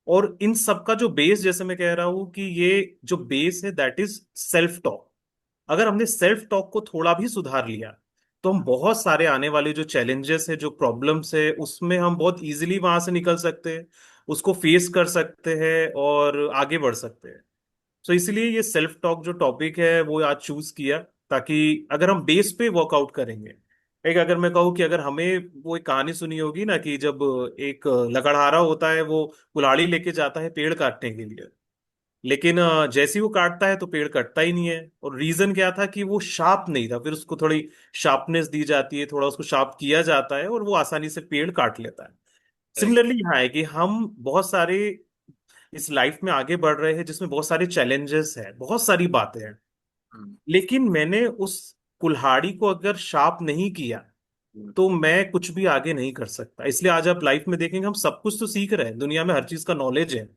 और इन सब का जो बेस, जैसे मैं कह रहा हूं कि ये जो बेस है दैट इज सेल्फ टॉक। अगर हमने सेल्फ टॉक को थोड़ा भी सुधार लिया तो हम बहुत सारे आने वाले जो चैलेंजेस है, जो प्रॉब्लम्स है, उसमें हम बहुत इजीली वहां से निकल सकते हैं, उसको फेस कर सकते हैं और आगे बढ़ सकते हैं। सो इसलिए ये सेल्फ टॉक जो टॉपिक है वो आज चूज किया, ताकि अगर हम बेस पे वर्कआउट करेंगे। एक अगर मैं कहूँ कि अगर हमें वो एक कहानी सुनी होगी ना, कि जब एक लकड़हारा होता है वो कुल्हाड़ी लेके जाता है पेड़ काटने के लिए, लेकिन जैसे ही वो काटता है तो पेड़ कटता ही नहीं है। और रीजन क्या था कि वो शार्प नहीं था, फिर उसको थोड़ी शार्पनेस दी जाती है, थोड़ा उसको शार्प किया जाता है और वो आसानी से पेड़ काट लेता है। करेक्ट। सिमिलरली यहाँ है कि हम बहुत सारे इस लाइफ में आगे बढ़ रहे हैं जिसमें बहुत सारे चैलेंजेस हैं, बहुत सारी बातें हैं, हम्म। लेकिन मैंने उस कुल्हाड़ी को अगर शार्प नहीं किया हम्म। तो मैं कुछ भी आगे नहीं कर सकता। इसलिए आज आप लाइफ में देखेंगे हम सब कुछ तो सीख रहे हैं, दुनिया में हर चीज का नॉलेज है।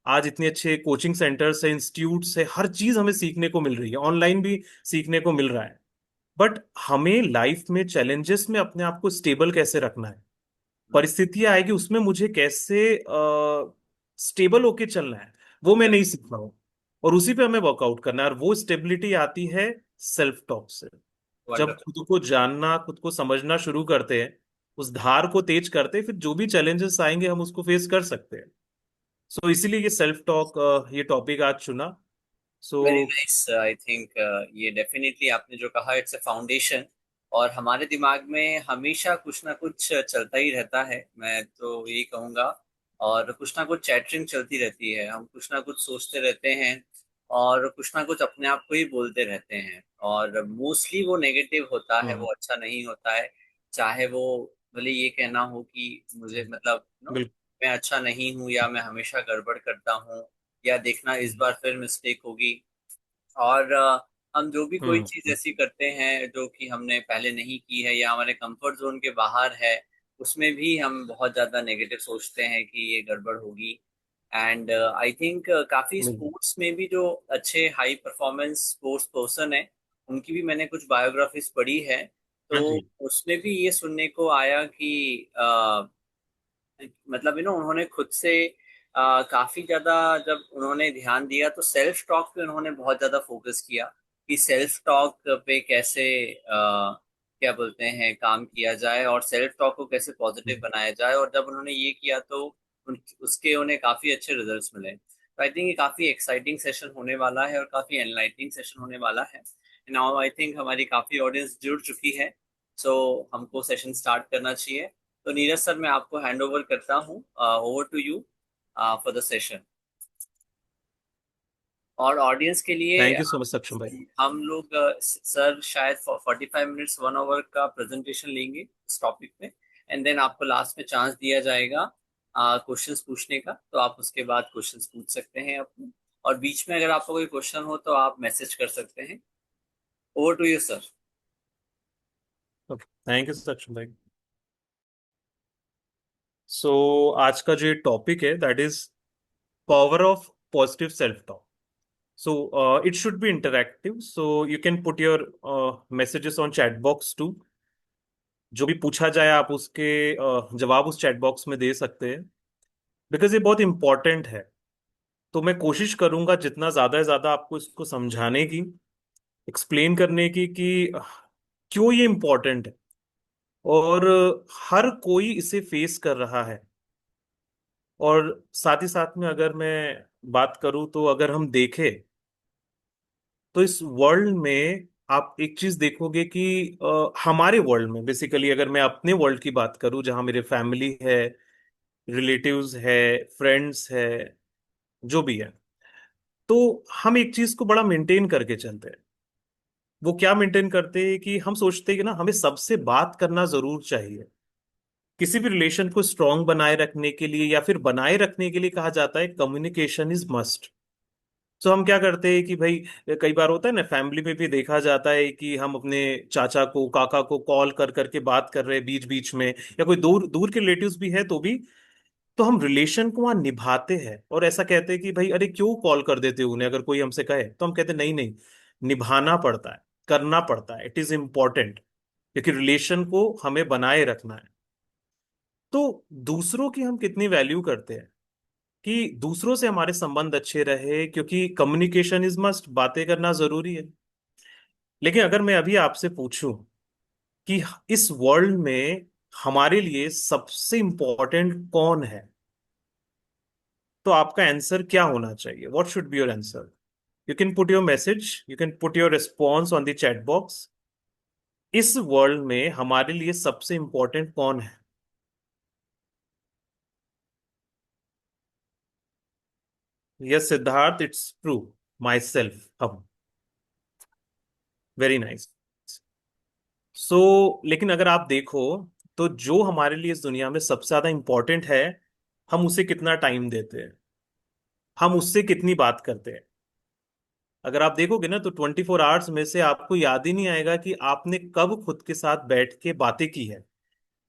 आज इतने अच्छे कोचिंग सेंटर्स है, इंस्टीट्यूट्स है, हर चीज हमें सीखने को मिल रही है, ऑनलाइन भी सीखने को मिल रहा है। बट हमें लाइफ में चैलेंजेस में अपने आप को स्टेबल कैसे रखना है, हम्म। परिस्थितियां आएगी उसमें मुझे कैसे स्टेबल होके चलना है, वो मैं नहीं सीख रहा हूँ। और उसी पे हमें वर्कआउट करना है, और वो स्टेबिलिटी आती है सेल्फ टॉक से। जब वंडरफुल। खुद को जानना, खुद को समझना शुरू करते हैं, उस धार को तेज करते हैं, फिर जो भी चैलेंजेस आएंगे हम उसको फेस कर सकते हैं। सो इसीलिए ये सेल्फ टॉक ये टॉपिक आज चुना। So very nice. I think ये डेफिनेटली आपने जो कहा इट्स अ फाउंडेशन। और हमारे दिमाग में हमेशा कुछ ना कुछ चलता ही रहता है, मैं तो यही कहूँगा। और कुछ ना कुछ चैटरिंग चलती रहती है, हम कुछ ना कुछ सोचते रहते हैं और कुछ ना कुछ अपने आप को ही बोलते रहते हैं। और मोस्टली वो नेगेटिव होता है, वो हम्म, अच्छा नहीं होता है। चाहे वो भले ये कहना हो कि मुझे मतलब बिल्कुल। मैं अच्छा नहीं हूँ या मैं हमेशा गड़बड़ करता हूँ, या देखना इस बार फिर मिस्टेक होगी। और हम जो भी कोई चीज हम्म, ऐसी करते हैं जो कि हमने पहले नहीं की है या हमारे कंफर्ट जोन के बाहर है, उसमें भी हम बहुत ज्यादा नेगेटिव सोचते हैं कि ये गड़बड़ होगी। एंड आई थिंक काफी बिल्कुल। स्पोर्ट्स में भी जो अच्छे हाई परफॉर्मेंस स्पोर्ट्स पर्सन है, उनकी भी मैंने कुछ बायोग्राफीज पढ़ी है। हाँ तो जी। उसमें भी ये सुनने को आया कि मतलब उन्होंने खुद से काफी ज्यादा जब उन्होंने ध्यान दिया तो सेल्फ टॉक पे उन्होंने बहुत ज्यादा फोकस किया कि सेल्फ टॉक पे कैसे क्या बोलते हैं काम किया जाए और सेल्फ टॉक को कैसे पॉजिटिव बनाया जाए। और जब उन्होंने ये किया तो उसके उन्हें काफी अच्छे रिजल्ट्स मिले। तो आई थिंक ये काफी एक्साइटिंग सेशन होने वाला है और काफी एनलाइटनिंग सेशन होने वाला है। नाउ आई थिंक हमारी काफी ऑडियंस जुड़ चुकी है, सो हमको सेशन स्टार्ट करना चाहिए। तो नीरज सर, मैं आपको हैंड ओवर करता हूँ, over to you for the session. और ऑडियंस के लिए थैंक यू सो मच सक्षम भाई। हम लोग सर शायद 45 मिनट्स 1 आवर का प्रेजेंटेशन लेंगे इस टॉपिक पे। एंड देन आपको लास्ट में चांस दिया जाएगा क्वेश्चंस पूछने का, तो आप उसके बाद क्वेश्चंस पूछ सकते हैं अपने। और बीच में अगर आपको कोई क्वेश्चन हो तो आप मैसेज कर सकते हैं। Over to you sir. Thank you Saksham भाई। सो आज का जो टॉपिक है that is power of positive self talk. So it should be interactive. So you can put your messages on chat box too. जो भी पूछा जाए आप उसके जवाब उस चैट बॉक्स में दे सकते हैं, बिकॉज ये बहुत इंपॉर्टेंट है। तो मैं कोशिश करूंगा जितना ज्यादा से ज्यादा आपको इसको समझाने की, एक्सप्लेन करने की कि क्यों ये इंपॉर्टेंट है। और हर कोई इसे फेस कर रहा है। और साथ ही साथ में अगर मैं बात करूं तो अगर हम देखें तो इस वर्ल्ड में आप एक चीज देखोगे कि हमारे वर्ल्ड में बेसिकली, अगर मैं अपने वर्ल्ड की बात करूं जहां मेरे फैमिली है, रिलेटिव्स है, फ्रेंड्स है, जो भी है, तो हम एक चीज को बड़ा मेंटेन करके चलते हैं। वो क्या मेंटेन करते हैं कि हम सोचते हैं कि ना हमें सबसे बात करना जरूर चाहिए। किसी भी रिलेशन को स्ट्रांग बनाए रखने के लिए या फिर बनाए रखने के लिए कहा जाता है कम्युनिकेशन इज मस्ट। तो हम क्या करते हैं कि भाई, कई बार होता है ना, फैमिली में भी देखा जाता है कि हम अपने चाचा को, काका को कॉल कर करके बात कर रहे हैं बीच बीच में, या कोई दूर दूर के रिलेटिव्स भी है तो भी, तो हम रिलेशन को वहां निभाते हैं और ऐसा कहते हैं कि भाई अरे क्यों कॉल कर देते हो उन्हें, अगर कोई हमसे कहे तो हम कहते हैं नहीं नहीं, निभाना पड़ता है, करना पड़ता है, इट इज इम्पोर्टेंट, क्योंकि रिलेशन को हमें बनाए रखना है। तो दूसरों की हम कितनी वैल्यू करते हैं, कि दूसरों से हमारे संबंध अच्छे रहे, क्योंकि कम्युनिकेशन इज मस्ट, बातें करना जरूरी है। लेकिन अगर मैं अभी आपसे पूछूं कि इस वर्ल्ड में हमारे लिए सबसे इंपॉर्टेंट कौन है, तो आपका आंसर क्या होना चाहिए? What should be your answer? You can put your message, you can put your response on the chat box. इस वर्ल्ड में हमारे लिए सबसे इंपॉर्टेंट कौन है? Yes Siddharth, it's true, myself, हम। Very nice. सो लेकिन अगर आप देखो, तो जो हमारे लिए इस दुनिया में सबसे ज्यादा इंपॉर्टेंट है, हम उसे कितना टाइम देते हैं, हम उससे कितनी बात करते हैं। अगर आप देखोगे ना, तो 24 आवर्स में से आपको याद ही नहीं आएगा कि आपने कब खुद के साथ बैठ के बातें की है,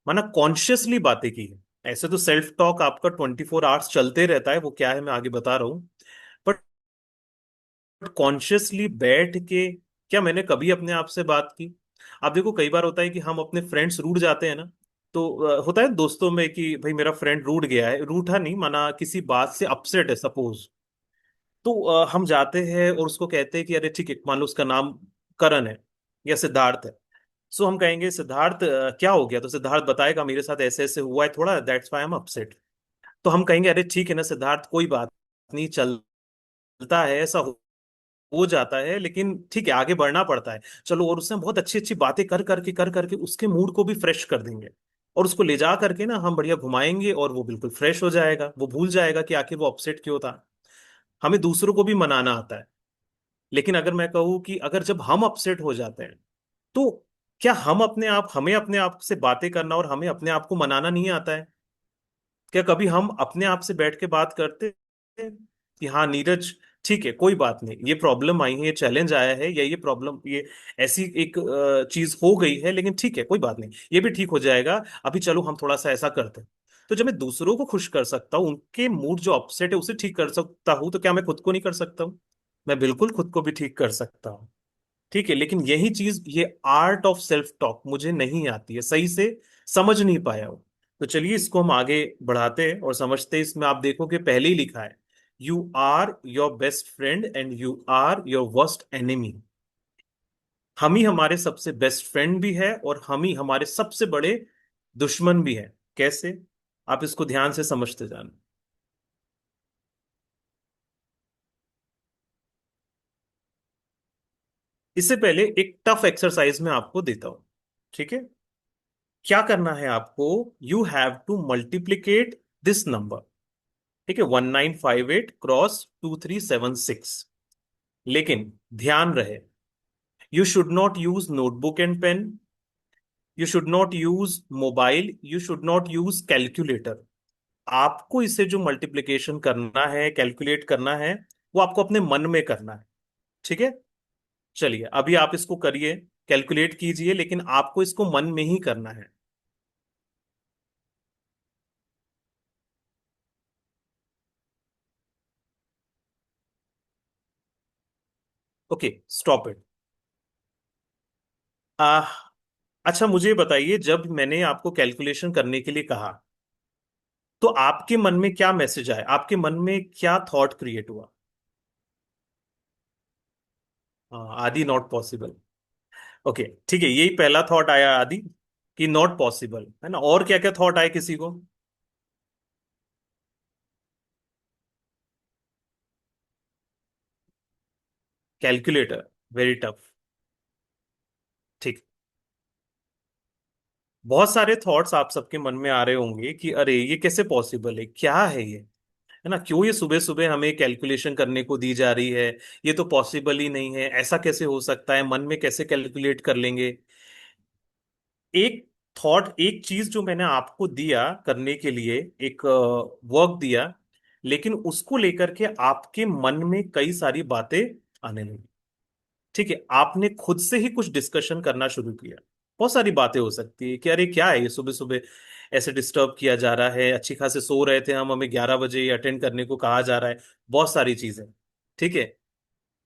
माना कॉन्शियसली बातें की है। ऐसे तो सेल्फ टॉक आपका 24 आवर्स चलते रहता है, वो क्या है मैं आगे बता रहा हूँ। बट कॉन्शियसली बैठ के क्या मैंने कभी अपने आप से बात की? आप देखो, कई बार होता है कि हम अपने फ्रेंड्स रूठ जाते हैं ना, तो होता है दोस्तों में कि भाई मेरा फ्रेंड रूठ गया है, रूठा नहीं, माना किसी बात से अपसेट है सपोज। तो हम जाते हैं और उसको कहते हैं कि अरे ठीक है, मान लो उसका नाम करण है या सिद्धार्थ है। सो हम कहेंगे सिद्धार्थ क्या हो गया? तो सिद्धार्थ बताएगा मेरे साथ ऐसे ऐसे हुआ है थोड़ा, that's why I am upset. तो हम कहेंगे अरे ठीक है ना सिद्धार्थ, कोई बात नहीं, चलता है, ऐसा हो जाता है, लेकिन ठीक है, आगे बढ़ना पड़ता है, चलो। और उससे हम बहुत अच्छी अच्छी बातें कर करके उसके मूड को भी फ्रेश कर देंगे, और उसको ले जा करके ना हम बढ़िया घुमाएंगे, और वो बिल्कुल फ्रेश हो जाएगा, वो भूल जाएगा कि आखिर वो अपसेट क्यों था। हमें दूसरों को भी मनाना आता है। लेकिन अगर मैं कहूँ कि अगर जब हम अपसेट हो जाते हैं, तो क्या हमें अपने आप से बातें करना और हमें अपने आप को मनाना नहीं आता है? क्या कभी हम अपने आप से बैठ के बात करते हैं कि हाँ नीरज, ठीक है, कोई बात नहीं, ये प्रॉब्लम आई है, ये चैलेंज आया है, या ये प्रॉब्लम, ये ऐसी एक चीज हो गई है, लेकिन ठीक है, कोई बात नहीं, ये भी ठीक हो जाएगा, अभी चलो हम थोड़ा सा ऐसा करते हैं। तो जब मैं दूसरों को खुश कर सकता हूँ, उनके मूड जो अपसेट है उसे ठीक कर सकता हूँ, तो क्या मैं खुद को नहीं कर सकता हूँ? मैं बिल्कुल खुद को भी ठीक कर सकता हूँ। ठीक है, लेकिन यही चीज, ये आर्ट ऑफ सेल्फ टॉक मुझे नहीं आती है, सही से समझ नहीं पाया हूं। तो चलिए इसको हम आगे बढ़ाते हैं और समझते हैं। इसमें आप देखोगे पहले ही लिखा है, you are your best friend and you are your worst enemy. हम ही हमारे सबसे बेस्ट फ्रेंड भी है, और हम ही हमारे सबसे बड़े दुश्मन भी है। कैसे? आप इसको ध्यान से समझते जाना। इससे पहले एक टफ एक्सरसाइज में आपको देता हूं, ठीक है? क्या करना है आपको? You have to multiplicate this number, ठीक है, 1958 क्रॉस 2376। लेकिन ध्यान रहे, you should not use notebook and pen, you should not use mobile, you should not use calculator. आपको इसे जो मल्टीप्लिकेशन करना है, कैलकुलेट करना है, वो आपको अपने मन में करना है। ठीक है, चलिए अभी आप इसको करिए, कैलकुलेट कीजिए, लेकिन आपको इसको मन में ही करना है। Okay, stop it. आ अच्छा मुझे बताइए, जब मैंने आपको कैलकुलेशन करने के लिए कहा, तो आपके मन में क्या मैसेज आया, आपके मन में क्या थॉट क्रिएट हुआ? आदि, नॉट पॉसिबल। ओके, ठीक है, यही पहला थॉट आया आदि, कि नॉट पॉसिबल, है ना? और क्या क्या थॉट आए किसी को? Calculator, very tough. ठीक, बहुत सारे थॉट्स आप सबके मन में आ रहे होंगे कि अरे ये कैसे पॉसिबल है, क्या है ये, है ना? क्यों ये सुबह सुबह हमें कैलकुलेशन करने को दी जा रही है? ये तो पॉसिबल ही नहीं है, ऐसा कैसे हो सकता है, मन में कैसे कैलकुलेट कर लेंगे? एक थॉट, एक चीज जो मैंने आपको दिया करने के लिए, एक वर्क दिया, लेकिन उसको लेकर के आपके मन में कई सारी बातें आने लगी। ठीक है, आपने खुद से ही कुछ डिस्कशन करना शुरू किया। बहुत सारी बातें हो सकती है कि अरे क्या है ये, सुबह सुबह ऐसे डिस्टर्ब किया जा रहा है, अच्छी खासे सो रहे थे हम, हमें 11 बजे अटेंड करने को कहा जा रहा है, बहुत सारी चीजें। ठीक है,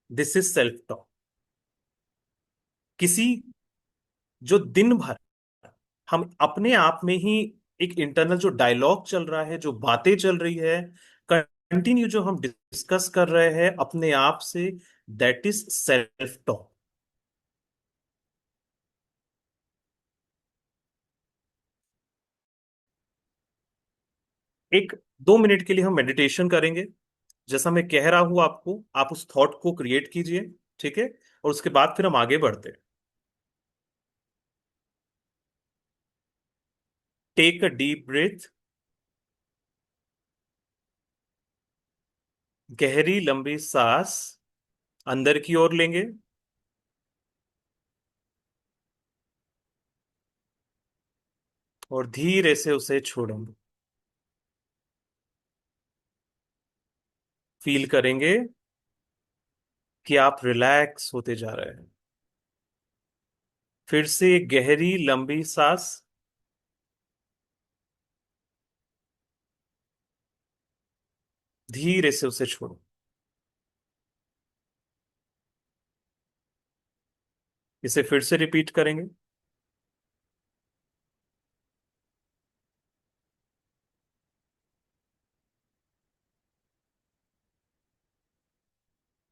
दिस इज सेल्फ टॉक। किसी, जो दिन भर हम अपने आप में ही, एक इंटरनल जो डायलॉग चल रहा है, जो बातें चल रही है कंटिन्यू जो हम डिस्कस कर रहे हैं अपने आप से, दैट इज सेल्फ टॉक। एक 2 मिनट के लिए हम मेडिटेशन करेंगे। जैसा मैं कह रहा हूं आपको, आप उस थॉट को क्रिएट कीजिए, ठीक है? और उसके बाद फिर हम आगे बढ़ते हैं। Take a deep breath. गहरी लंबी सांस अंदर की ओर लेंगे और धीरे से उसे छोड़ेंगे। फील करेंगे कि आप रिलैक्स होते जा रहे हैं। फिर से एक गहरी लंबी सांस। धीरे से उसे छोड़ो। इसे फिर से रिपीट करेंगे।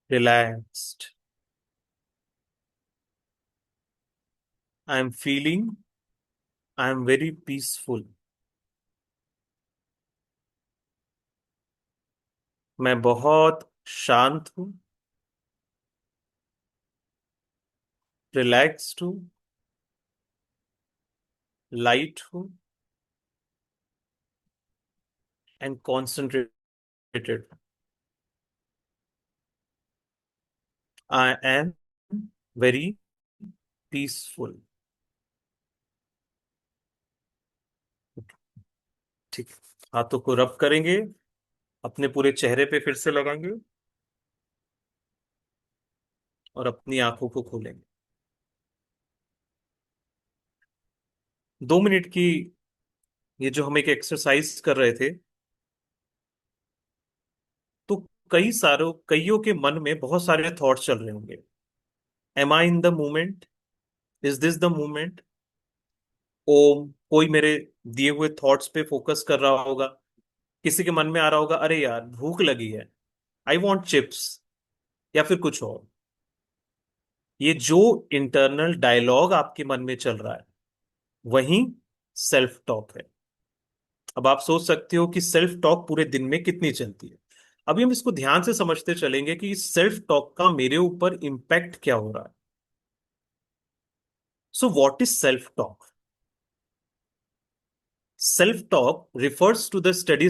Relaxed. I am feeling, I am very peaceful. मैं बहुत शांत हूँ, रिलैक्स्ड हूँ, लाइट हूँ and concentrated. I am very peaceful. ठीक है। हाथों को रब करेंगे, अपने पूरे चेहरे पे फिर से लगाएंगे और अपनी आंखों को खोलेंगे। 2 मिनट की ये जो हम एक एक्सरसाइज कर रहे थे, तो कईयों के मन में बहुत सारे थॉट्स चल रहे होंगे। Am I in the moment? Is this the moment? Om कोई मेरे दिए हुए थॉट्स पे फोकस कर रहा होगा। किसी के मन में आ रहा होगा, अरे यार भूख लगी है, आई वॉन्ट चिप्स, या फिर कुछ और। ये जो इंटरनल डायलॉग आपके मन में चल रहा है, वही सेल्फ टॉक है। अब आप सोच सकते हो कि सेल्फ टॉक पूरे दिन में कितनी चलती है। अभी हम इसको ध्यान से समझते चलेंगे कि इस सेल्फ टॉक का मेरे ऊपर इम्पैक्ट क्या हो रहा है। So what is self talk? Self talk refers to the steady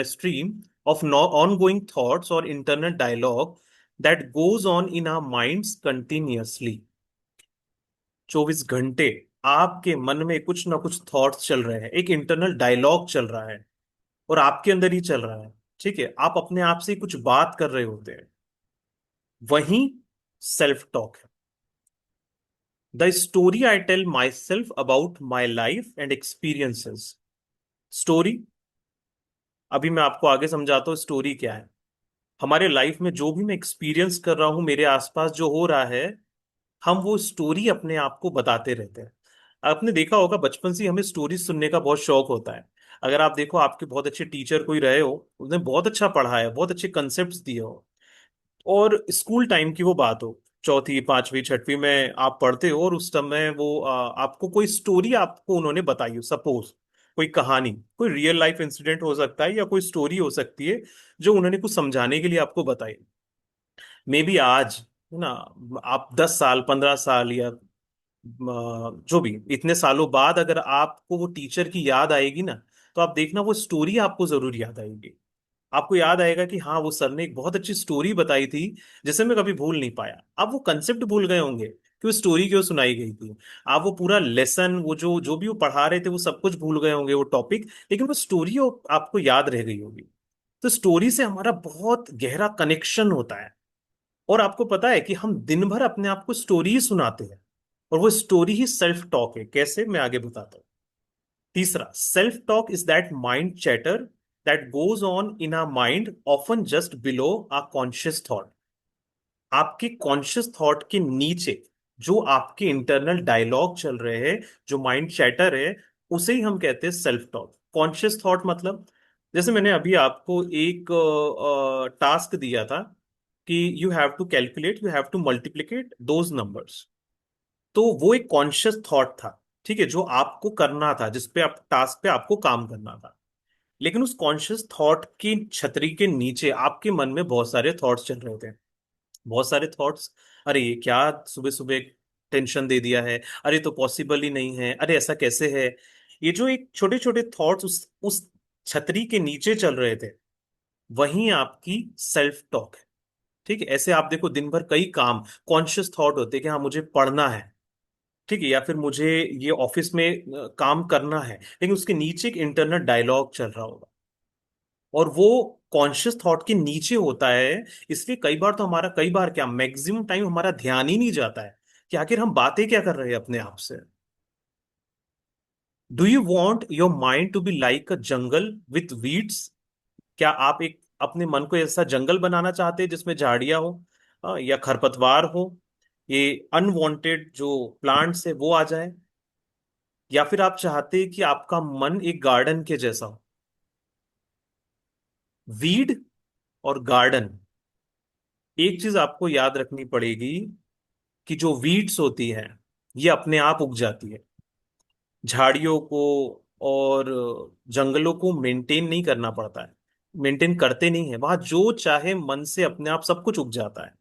stream of ongoing thoughts or internal dialogue that goes on in our minds continuously. 24 घंटे आपके मन में कुछ ना कुछ थॉट्स चल रहे हैं, एक इंटरनल डायलॉग चल रहा है और आपके अंदर ही चल रहा है। ठीक है, आप अपने आप से कुछ बात कर रहे होते हैं, वही सेल्फ टॉक है। The story I tell myself about my life and experiences. Story, अभी मैं आपको आगे समझाता हूँ स्टोरी क्या है। हमारे लाइफ में जो भी मैं एक्सपीरियंस कर रहा हूँ, मेरे आसपास जो हो रहा है, हम वो स्टोरी अपने आप को बताते रहते हैं। आपने देखा होगा बचपन से ही हमें स्टोरी सुनने का बहुत शौक होता है। अगर आप देखो, आपके बहुत अच्छे टीचर कोई रहे हो, उसने बहुत अच्छा पढ़ाया है, बहुत अच्छे कंसेप्ट दिए हो, और स्कूल टाइम की वो बात हो, चौथी पांचवी छठवीं में आप पढ़ते हो और उस समय वो आपको कोई स्टोरी आपको उन्होंने बताई हो, सपोज कोई कहानी, कोई रियल लाइफ इंसिडेंट हो सकता है या कोई स्टोरी हो सकती है जो उन्होंने कुछ समझाने के लिए आपको बताई। मे बी आज, है ना, आप 10 साल 15 साल या जो भी इतने सालों बाद अगर आपको वो टीचर की याद आएगी ना, तो आप देखना वो स्टोरी आपको जरूर याद आएगी। आपको याद आएगा कि हाँ, वो सर ने एक बहुत अच्छी स्टोरी बताई थी जिसे मैं कभी भूल नहीं पाया। आप वो कंसेप्ट भूल गए होंगे कि वो स्टोरी क्यों सुनाई गई थी। आप वो पूरा लेसन, वो जो जो भी वो पढ़ा रहे थे, वो सब कुछ भूल गए होंगे, वो टॉपिक, लेकिन वो स्टोरी आपको याद रह गई होगी। तो स्टोरी से हमारा बहुत गहरा कनेक्शन होता है। और आपको पता है कि हम दिन भर अपने आप को स्टोरी ही सुनाते हैं, और वो स्टोरी ही सेल्फ टॉक है। कैसे, मैं आगे बताता हूँ। तीसरा, self talk is that mind chatter that goes on in our mind often just below our conscious thought. आपके कॉन्शियस थॉट के नीचे जो आपके इंटरनल डायलॉग चल रहे हैं, जो माइंड चैटर है, उसे ही हम कहते हैं सेल्फ टॉक। कॉन्शियस थॉट मतलब जैसे मैंने अभी आपको एक टास्क दिया था कि you have to calculate, you have to multiplicate those numbers. तो वो एक कॉन्शियस थॉट था, ठीक है, जो आपको करना था, जिस पे आप टास्क पे आपको काम करना था। लेकिन उस कॉन्शियस थॉट की छतरी के नीचे आपके मन में बहुत सारे थॉट्स चल रहे थे। बहुत सारे थॉट्स, अरे ये क्या सुबह सुबह टेंशन दे दिया है, अरे तो पॉसिबल ही नहीं है, अरे ऐसा कैसे है। ये जो एक छोटे छोटे थॉट्स उस छतरी के नीचे चल रहे थे, वही आपकी सेल्फ टॉक है। ठीक है, ऐसे आप देखो दिन भर कई काम कॉन्शियस थॉट होते हैं कि हाँ मुझे पढ़ना है, ठीक है, या फिर मुझे ये ऑफिस में काम करना है, लेकिन उसके नीचे एक इंटरनल डायलॉग चल रहा होगा, और वो कॉन्शियस थॉट के नीचे होता है। इसलिए कई बार तो हमारा, कई बार क्या, मैक्सिमम टाइम हमारा ध्यान ही नहीं जाता है कि आखिर हम बातें क्या कर रहे हैं अपने आप से। Do you want your mind to be like a jungle with weeds? क्या आप एक अपने मन को ऐसा जंगल बनाना चाहते हैं जिसमें झाड़ियां हो, या खरपतवार हो, ये अनवांटेड जो प्लांट्स है वो आ जाए? या फिर आप चाहते हैं कि आपका मन एक गार्डन के जैसा हो? वीड और गार्डन, एक चीज आपको याद रखनी पड़ेगी कि जो वीड्स होती हैं ये अपने आप उग जाती है। झाड़ियों को और जंगलों को मेंटेन नहीं करना पड़ता है, मेंटेन करते नहीं है, वहां जो चाहे मन से अपने आप सब कुछ उग जाता है।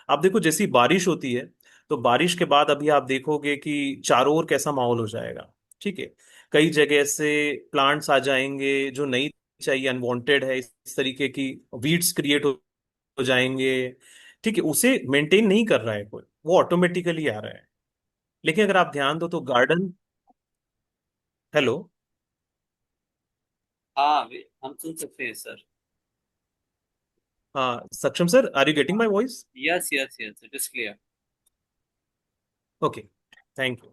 आप देखो जैसी बारिश होती है, तो बारिश के बाद अभी आप देखोगे कि चारों ओर कैसा माहौल हो जाएगा। ठीक है, कई जगह से प्लांट्स आ जाएंगे जो नहीं चाहिए, अनवांटेड है, इस तरीके की वीड्स क्रिएट हो जाएंगे। ठीक है, उसे मेंटेन नहीं कर रहा है कोई, वो ऑटोमेटिकली आ रहा है। लेकिन अगर आप ध्यान दो तो गार्डन, हेलो, हाँ हम सुन सकते हैं सर। हाँ Saksham sir, are you getting my voice? Yes yes yes, it is clear. Okay, thank you.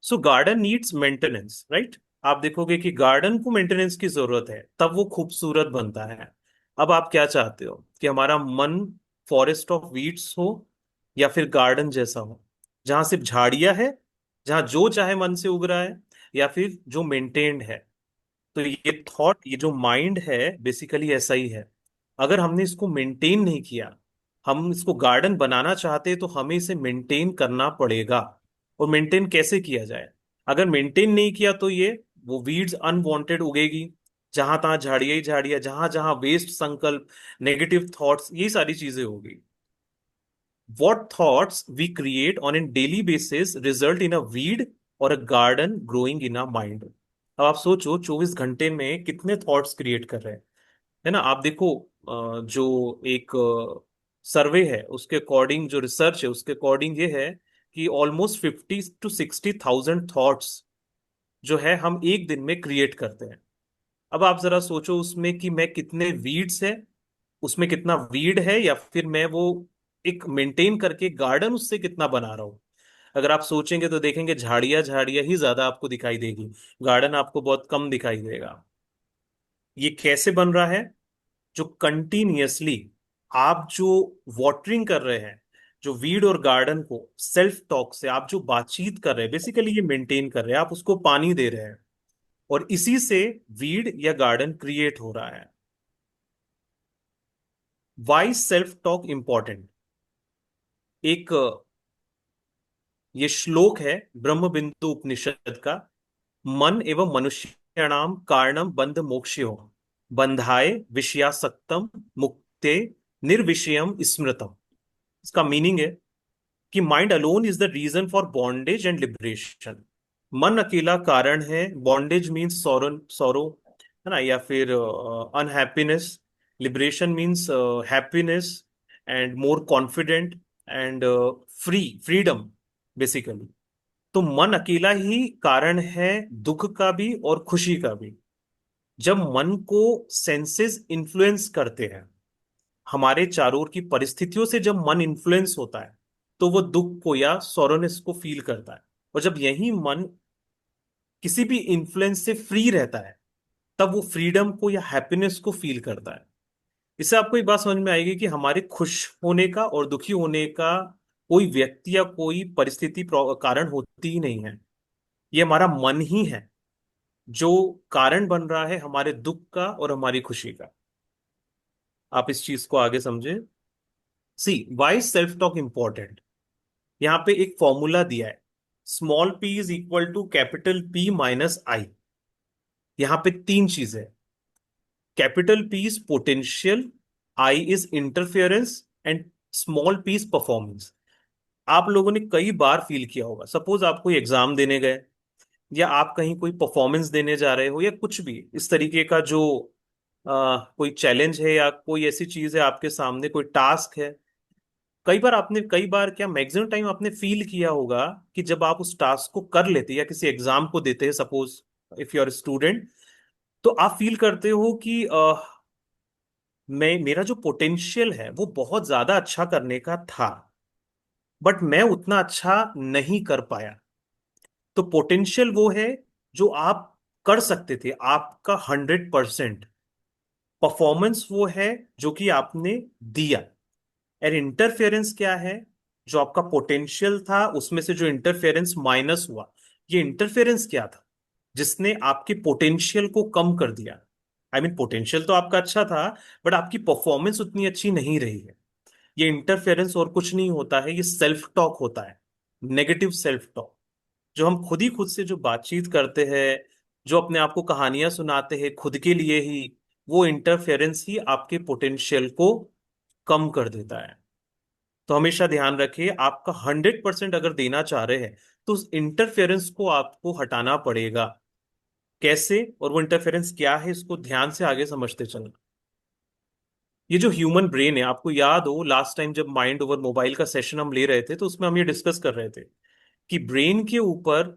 So garden needs maintenance, right? आप देखोगे कि गार्डन को मेंटेनेंस की जरूरत है, तब वो खूबसूरत बनता है। अब आप क्या चाहते हो कि हमारा मन फॉरेस्ट ऑफ वीड्स हो, या फिर गार्डन जैसा हो जहां सिर्फ झाड़ियां है, जहां जो चाहे मन से उग रहा है, या फिर जो मेंटेन्ड है? तो ये थॉट, ये जो माइंड है, बेसिकली ऐसा ही है। अगर हमने इसको मेंटेन नहीं किया, हम इसको गार्डन बनाना चाहते हैं, तो हमें इसे मेंटेन करना पड़ेगा। और मेंटेन कैसे किया जाए? अगर मेंटेन नहीं किया तो ये वो वीड्स अनवांटेड उगेगी, जहां तहां झाड़ियां ही झाड़ियां, जहां जहां वेस्ट संकल्प, नेगेटिव थॉट्स, ये सारी चीजें होगी। What thoughts we create on a daily basis result in a weed or a garden growing in our mind? अब आप सोचो 24 घंटे में कितने थॉट्स क्रिएट कर रहे हैं, है ना? आप देखो जो एक सर्वे है उसके अकॉर्डिंग, जो रिसर्च है उसके अकॉर्डिंग, ये है कि ऑलमोस्ट 50 to 60 thousand थॉट्स जो है हम एक दिन में क्रिएट करते हैं। अब आप जरा सोचो उसमें कि मैं कितने वीड्स है, उसमें कितना वीड है, या फिर मैं वो एक मेंटेन करके गार्डन उससे कितना बना रहा हूँ। अगर आप सोचेंगे तो देखेंगे झाड़ियां झाड़ियां ही ज्यादा आपको दिखाई देगी, गार्डन आपको बहुत कम दिखाई देगा। ये कैसे बन रहा है? जो कंटिन्यूअसली आप जो वाटरिंग कर रहे हैं, जो वीड और गार्डन को सेल्फ टॉक से आप जो बातचीत कर रहे हैं, बेसिकली ये मेंटेन कर रहे हैं, आप उसको पानी दे रहे हैं, और इसी से वीड या गार्डन क्रिएट हो रहा है। Why self talk important? एक ये श्लोक है ब्रह्म बिंदु उपनिषद का। मन एवं मनुष्याणाम कारणम बंध मोक्षयो, बंधाय विषयासक्तम मुक्ते निर्विषयम स्मृतम। इसका मीनिंग है कि mind alone is the reason for bondage and liberation. मन अकेला कारण है, बॉन्डेज मीन्स सौरो सौरो, है ना, या फिर unhappiness. Liberation means happiness and more confident and freedom, basically. तो मन अकेला ही कारण है दुख का भी और खुशी का भी। जब मन को सेंसेस इन्फ्लुएंस करते हैं, हमारे चारों ओर की परिस्थितियों से जब मन इन्फ्लुएंस होता है, तो वो दुख को या सॉरोनेस को फील करता है। और जब यही मन किसी भी इन्फ्लुएंस से फ्री रहता है, तब वो फ्रीडम को या हैप्पीनेस को फील करता है। इससे आपको एक बात समझ में आएगी कि हमारे खुश होने का और दुखी होने का कोई व्यक्ति या कोई परिस्थिति कारण होती ही नहीं है, ये हमारा मन ही है। जो कारण बन रहा है हमारे दुख का और हमारी खुशी का। आप इस चीज को आगे समझे। See why self talk important. यहाँ पे एक फॉर्मूला दिया है, small P is equal to capital P minus I. यहाँ पे तीन चीजें, capital P is potential, I is interference and small P is performance. आप लोगों ने कई बार फील किया होगा, सपोज आप कोई एग्जाम देने गए या आप कहीं कोई परफॉर्मेंस देने जा रहे हो या कुछ भी इस तरीके का जो कोई चैलेंज है या कोई ऐसी चीज है आपके सामने, कोई टास्क है। कई बार क्या मैक्सिमम टाइम आपने फील किया होगा कि जब आप उस टास्क को कर लेते या किसी एग्जाम को देते हैं, suppose if you are student, तो आप फील करते हो कि मैं मेरा जो पोटेंशियल है वो बहुत ज्यादा अच्छा करने का था, बट मैं उतना अच्छा नहीं कर पाया। तो पोटेंशियल वो है जो आप कर सकते थे, आपका 100%। परफॉर्मेंस वो है जो कि आपने दिया। और इंटरफेरेंस क्या है, जो आपका पोटेंशियल था उसमें से जो इंटरफेरेंस माइनस हुआ। ये इंटरफेरेंस क्या था जिसने आपके पोटेंशियल को कम कर दिया। आई मीन पोटेंशियल तो आपका अच्छा था, बट आपकी परफॉर्मेंस उतनी अच्छी नहीं रही है। ये इंटरफेरेंस और कुछ नहीं होता है, ये सेल्फ टॉक होता है, नेगेटिव सेल्फ टॉक। जो हम खुद ही खुद से जो बातचीत करते हैं, जो अपने आप को कहानियां सुनाते हैं खुद के लिए ही, वो इंटरफेरेंस ही आपके पोटेंशियल को कम कर देता है। तो हमेशा ध्यान रखिए, आपका 100% अगर देना चाह रहे हैं तो उस इंटरफेरेंस को आपको हटाना पड़ेगा। कैसे और वो इंटरफेरेंस क्या है, इसको ध्यान से आगे समझते चलना। ये जो ह्यूमन ब्रेन है, आपको याद हो लास्ट टाइम जब माइंड ओवर मोबाइल का सेशन हम ले रहे थे तो उसमें हम ये डिस्कस कर रहे थे कि ब्रेन के ऊपर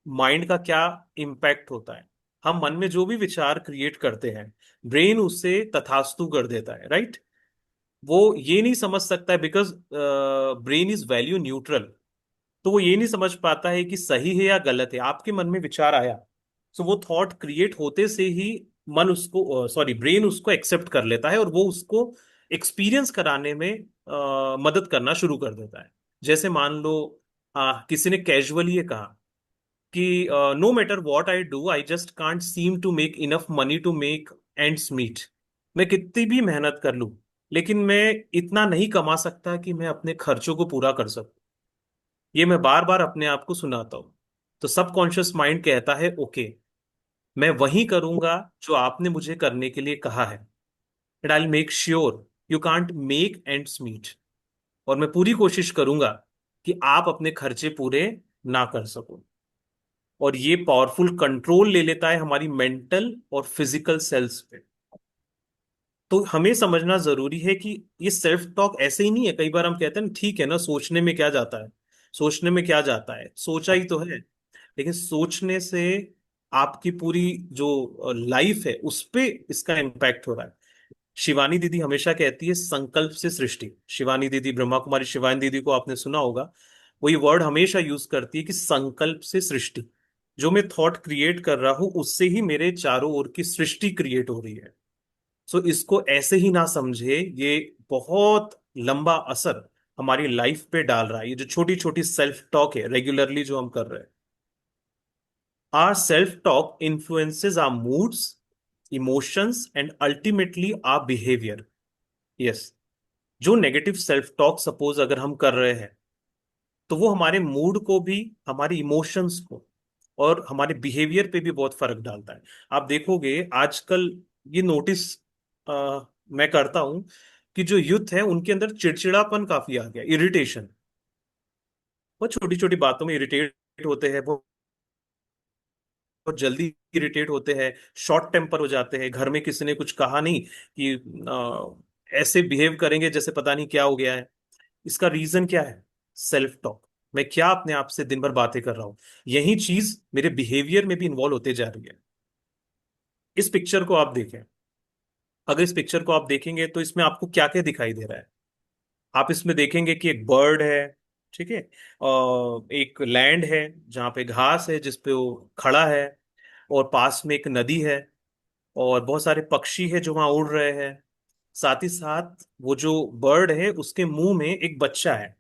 माइंड का क्या इम्पैक्ट होता है। हम मन में जो भी विचार क्रिएट करते हैं, ब्रेन उसे तथास्तु कर देता है, राइट। वो ये नहीं समझ सकता है, because brain is value neutral. तो वो ये नहीं समझ पाता है कि सही है या गलत है। आपके मन में विचार आया, सो वो थॉट क्रिएट होते से ही मन उसको, सॉरी, ब्रेन उसको एक्सेप्ट कर लेता है और वो उसको एक्सपीरियंस कराने में मदद करना शुरू कर देता है। जैसे मान लो किसी ने कैजुअली ये कहा कि no matter what I do I just can't seem to make enough money to make ends meet. मैं कितनी भी मेहनत कर लूं, लेकिन मैं इतना नहीं कमा सकता कि मैं अपने खर्चों को पूरा कर सकूं। ये मैं बार बार अपने आप को सुनाता हूं। तो सबकॉन्शियस माइंड कहता है ओके, मैं वही करूंगा जो आपने मुझे करने के लिए कहा है, and I make sure you can't make ends meet. और मैं पूरी कोशिश करूंगा कि आप अपने खर्चे पूरे ना कर सको। और ये पावरफुल कंट्रोल ले लेता है हमारी मेंटल और फिजिकल सेल्स पे। तो हमें समझना जरूरी है कि ये सेल्फ टॉक ऐसे ही नहीं है। कई बार हम कहते हैं ना, ठीक है ना, सोचने में क्या जाता है, सोचने में क्या जाता है, सोचा ही तो है। लेकिन सोचने से आपकी पूरी जो लाइफ है उस पे इसका इम्पैक्ट हो रहा है। शिवानी दीदी हमेशा कहती है संकल्प से सृष्टि। शिवानी दीदी, ब्रह्मा कुमारी शिवानी दीदी को आपने सुना होगा, वो ये वर्ड हमेशा यूज करती है कि संकल्प से सृष्टि। जो मैं थॉट क्रिएट कर रहा हूं उससे ही मेरे चारों ओर की सृष्टि क्रिएट हो रही है। सो इसको ऐसे ही ना समझे, ये बहुत लंबा असर हमारी लाइफ पे डाल रहा है। ये जो छोटी छोटी सेल्फ टॉक है रेगुलरली जो हम कर रहे हैं, our self talk influences our moods, emotions and ultimately our behaviour. Yes, जो नेगेटिव सेल्फ टॉक सपोज अगर हम कर रहे हैं, तो वो हमारे मूड को भी, हमारे इमोशंस को और हमारे बिहेवियर पे भी बहुत फर्क डालता है। आप देखोगे आजकल ये नोटिस मैं करता हूं कि जो यूथ है उनके अंदर चिड़चिड़ापन काफी आ गया, इरिटेशन। वो छोटी छोटी बातों में इरिटेट होते हैं, वो बहुत जल्दी इरिटेट होते हैं, शॉर्ट टेम्पर हो जाते हैं। घर में किसी ने कुछ कहा नहीं कि ऐसे बिहेव करेंगे जैसे पता नहीं क्या हो गया है। इसका रीजन क्या है, सेल्फ टॉक। मैं क्या अपने आप से दिन भर बातें कर रहा हूं, यही चीज मेरे बिहेवियर में भी इन्वॉल्व होते जा रही है। इस पिक्चर को आप देखें, अगर इस पिक्चर को आप देखेंगे तो इसमें आपको क्या क्या दिखाई दे रहा है। आप इसमें देखेंगे कि एक बर्ड है, ठीक है, और एक लैंड है जहाँ पे घास है जिस पे वो खड़ा है, और पास में एक नदी है, और बहुत सारे पक्षी है जो वहां उड़ रहे हैं। साथ ही साथ वो जो बर्ड है उसके मुंह में एक बच्चा है,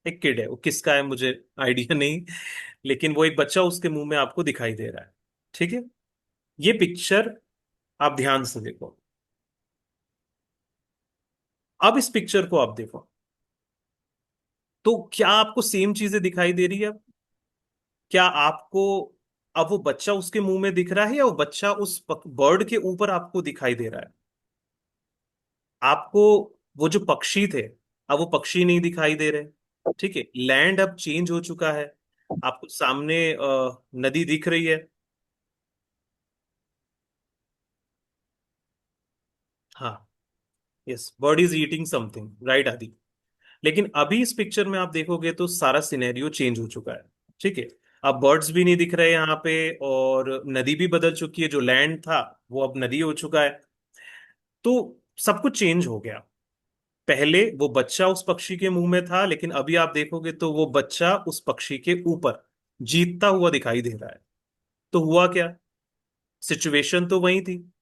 एक किड है। वो किसका है मुझे आइडिया नहीं, लेकिन वो एक बच्चा उसके मुंह में आपको दिखाई दे रहा है। ठीक है। ये पिक्चर आप ध्यान से देखो। अब इस पिक्चर को आप देखो, तो क्या आपको सेम चीजें दिखाई दे रही है? क्या आपको अब वो बच्चा उसके मुंह में दिख रहा है, या वो बच्चा उस बर्ड के ऊपर आपको दिखाई दे रहा है? आपको वो जो पक्षी थे, अब वो पक्षी नहीं दिखाई दे रहे। ठीक है, लैंड अब चेंज हो चुका है। आपको सामने नदी दिख रही है। हाँ, yes, bird is eating something, right आदि। लेकिन अभी इस पिक्चर में आप देखोगे तो सारा सिनेरियो चेंज हो चुका है। ठीक है, अब बर्ड्स भी नहीं दिख रहे यहाँ पे, और नदी भी बदल चुकी है। जो लैंड था वो अब नदी हो चुका है। तो सब कुछ चेंज हो गया। पहले वो बच्चा उस पक्षी के मुंह में था, लेकिन अभी आप देखोगे तो वो बच्चा उस पक्षी के ऊपर जीतता हुआ दिखाई दे रहा है। तो हुआ क्या? सिचुएशन तो वही थी,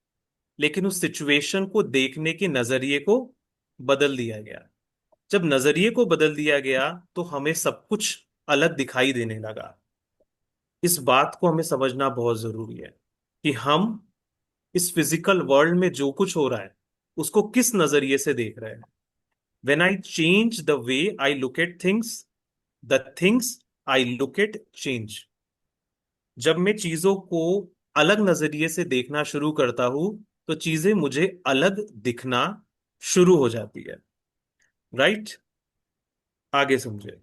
लेकिन उस सिचुएशन को देखने के नजरिए को बदल दिया गया। जब नजरिए को बदल दिया गया तो हमें सब कुछ अलग दिखाई देने लगा। इस बात को हमें समझना बहुत जरूरी है कि हम इस फिजिकल वर्ल्ड में जो कुछ हो रहा है उसको किस नजरिए से देख रहे हैं। When I change the way I look at things, the things I look at change. जब मैं चीजों को अलग नजरिए से देखना शुरू करता हूं, तो चीजें मुझे अलग दिखना शुरू हो जाती है। राइट? आगे समझे।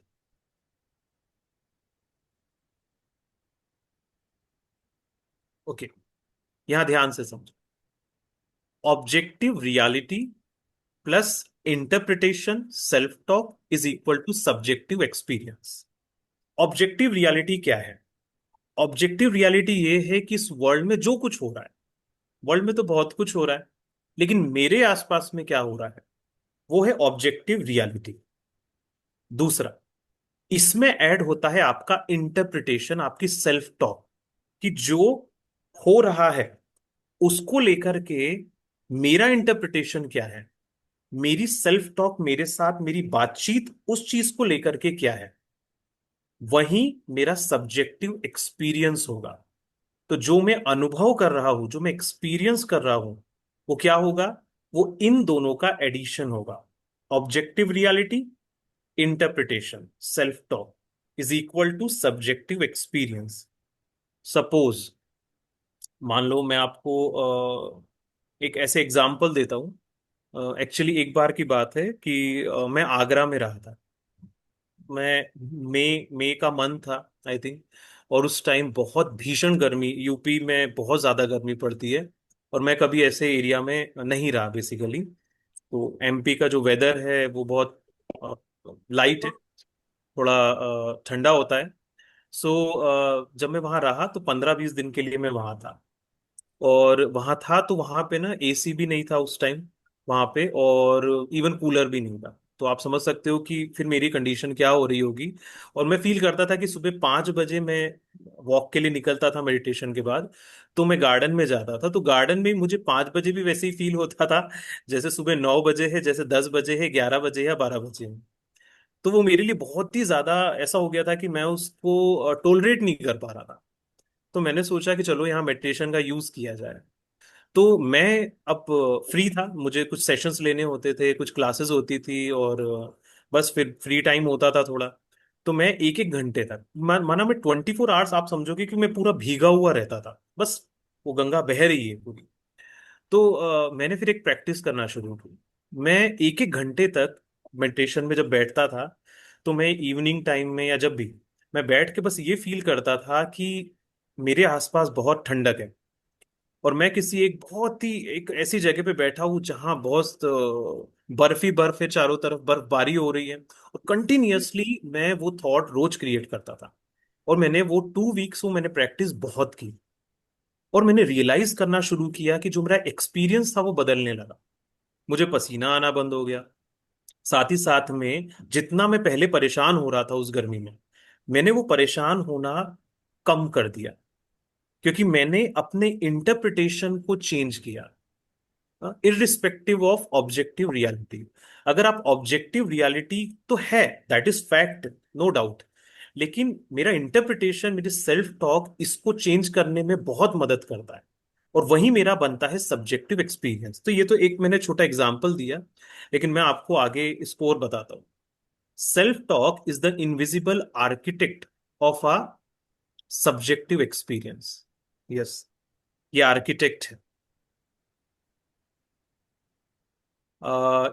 ओके, यहां ध्यान से समझो। Objective reality plus interpretation self talk is equal to subjective experience. Objective reality क्या है? ऑब्जेक्टिव रियलिटी ये है कि इस वर्ल्ड में जो कुछ हो रहा है, वर्ल्ड में तो बहुत कुछ हो रहा है, लेकिन मेरे आसपास में क्या हो रहा है, वो है ऑब्जेक्टिव रियलिटी। दूसरा, इसमें ऐड होता है आपका इंटरप्रिटेशन, आपकी सेल्फ टॉक, कि जो हो रहा है उसको लेकर के मेरा इंटरप्रिटेशन क्या है, मेरी सेल्फ टॉक, मेरे साथ मेरी बातचीत उस चीज को लेकर के क्या है। वही मेरा सब्जेक्टिव एक्सपीरियंस होगा। तो जो मैं अनुभव कर रहा हूं, जो मैं एक्सपीरियंस कर रहा हूं, वो क्या होगा? वो इन दोनों का एडिशन होगा। Objective reality, interpretation, self talk is equal to subjective experience. Suppose, मान लो मैं आपको एक ऐसे एग्जाम्पल देता हूँ। एक्चुअली एक बार की बात है कि मैं आगरा में रहा था। मैं मई मई का मंथ था, आई थिंक। और उस टाइम बहुत भीषण गर्मी, यूपी में बहुत ज्यादा गर्मी पड़ती है। और मैं कभी ऐसे एरिया में नहीं रहा बेसिकली। तो एमपी का जो वेदर है वो बहुत लाइट है, थोड़ा ठंडा होता है। सो जब मैं वहां रहा तो 15-20 दिन के लिए मैं वहां था। और वहां था तो वहां पे ना एसी भी नहीं था उस टाइम वहां पे, और इवन कूलर भी नहीं था। तो आप समझ सकते हो कि फिर मेरी कंडीशन क्या हो रही होगी। और मैं फील करता था कि सुबह 5 बजे मैं वॉक के लिए निकलता था मेडिटेशन के बाद। तो मैं गार्डन में जाता था, तो गार्डन में मुझे 5 बजे भी वैसे ही फील होता था जैसे सुबह 9 बजे है, जैसे 10 बजे है, 11 बजे है या 12 बजे है। तो वो मेरे लिए बहुत ही ज्यादा ऐसा हो गया था कि मैं उसको टोलरेट नहीं कर पा रहा था। तो मैंने सोचा कि चलो यहाँ मेडिटेशन का यूज किया जाए। तो मैं अब फ्री था, मुझे कुछ सेशंस लेने होते थे, कुछ क्लासेस होती थी, और बस फिर फ्री टाइम होता था थोड़ा। तो मैं एक एक घंटे तक, माना मैं 24 आवर्स, आप समझोगे कि मैं पूरा भीगा हुआ रहता था बस। वो गंगा बह रही है पूरी। तो मैंने फिर एक प्रैक्टिस करना शुरू की। मैं एक एक घंटे तक मेडिटेशन में जब बैठता था, तो मैं इवनिंग टाइम में या जब भी मैं बैठ के बस ये फील करता था कि मेरे आसपास बहुत ठंडक है। और मैं किसी एक बहुत ही एक ऐसी जगह पे बैठा हूँ जहां बहुत बर्फ ही बर्फ है, चारों तरफ बर्फबारी हो रही है। और कंटिन्यूअसली मैं वो थॉट रोज क्रिएट करता था। और मैंने वो 2 वीक्स वो मैंने प्रैक्टिस बहुत की। और मैंने रियलाइज करना शुरू किया कि जो मेरा एक्सपीरियंस था वो बदलने लगा। मुझे पसीना आना बंद हो गया। साथ ही साथ में जितना मैं पहले परेशान हो रहा था उस गर्मी में, मैंने वो परेशान होना कम कर दिया, क्योंकि मैंने अपने इंटरप्रिटेशन को चेंज किया, इररिस्पेक्टिव ऑफ ऑब्जेक्टिव रियलिटी। अगर आप ऑब्जेक्टिव रियलिटी तो है, that is fact, no doubt. लेकिन मेरा इंटरप्रिटेशन, मेरी सेल्फ टॉक इसको चेंज करने में बहुत मदद करता है, और वही मेरा बनता है सब्जेक्टिव एक्सपीरियंस। तो ये तो एक मैंने छोटा एग्जांपल दिया, लेकिन मैं आपको आगे इसको और बताता हूँ। Self talk is the invisible architect of a subjective experience. Yes, ये आर्किटेक्ट है।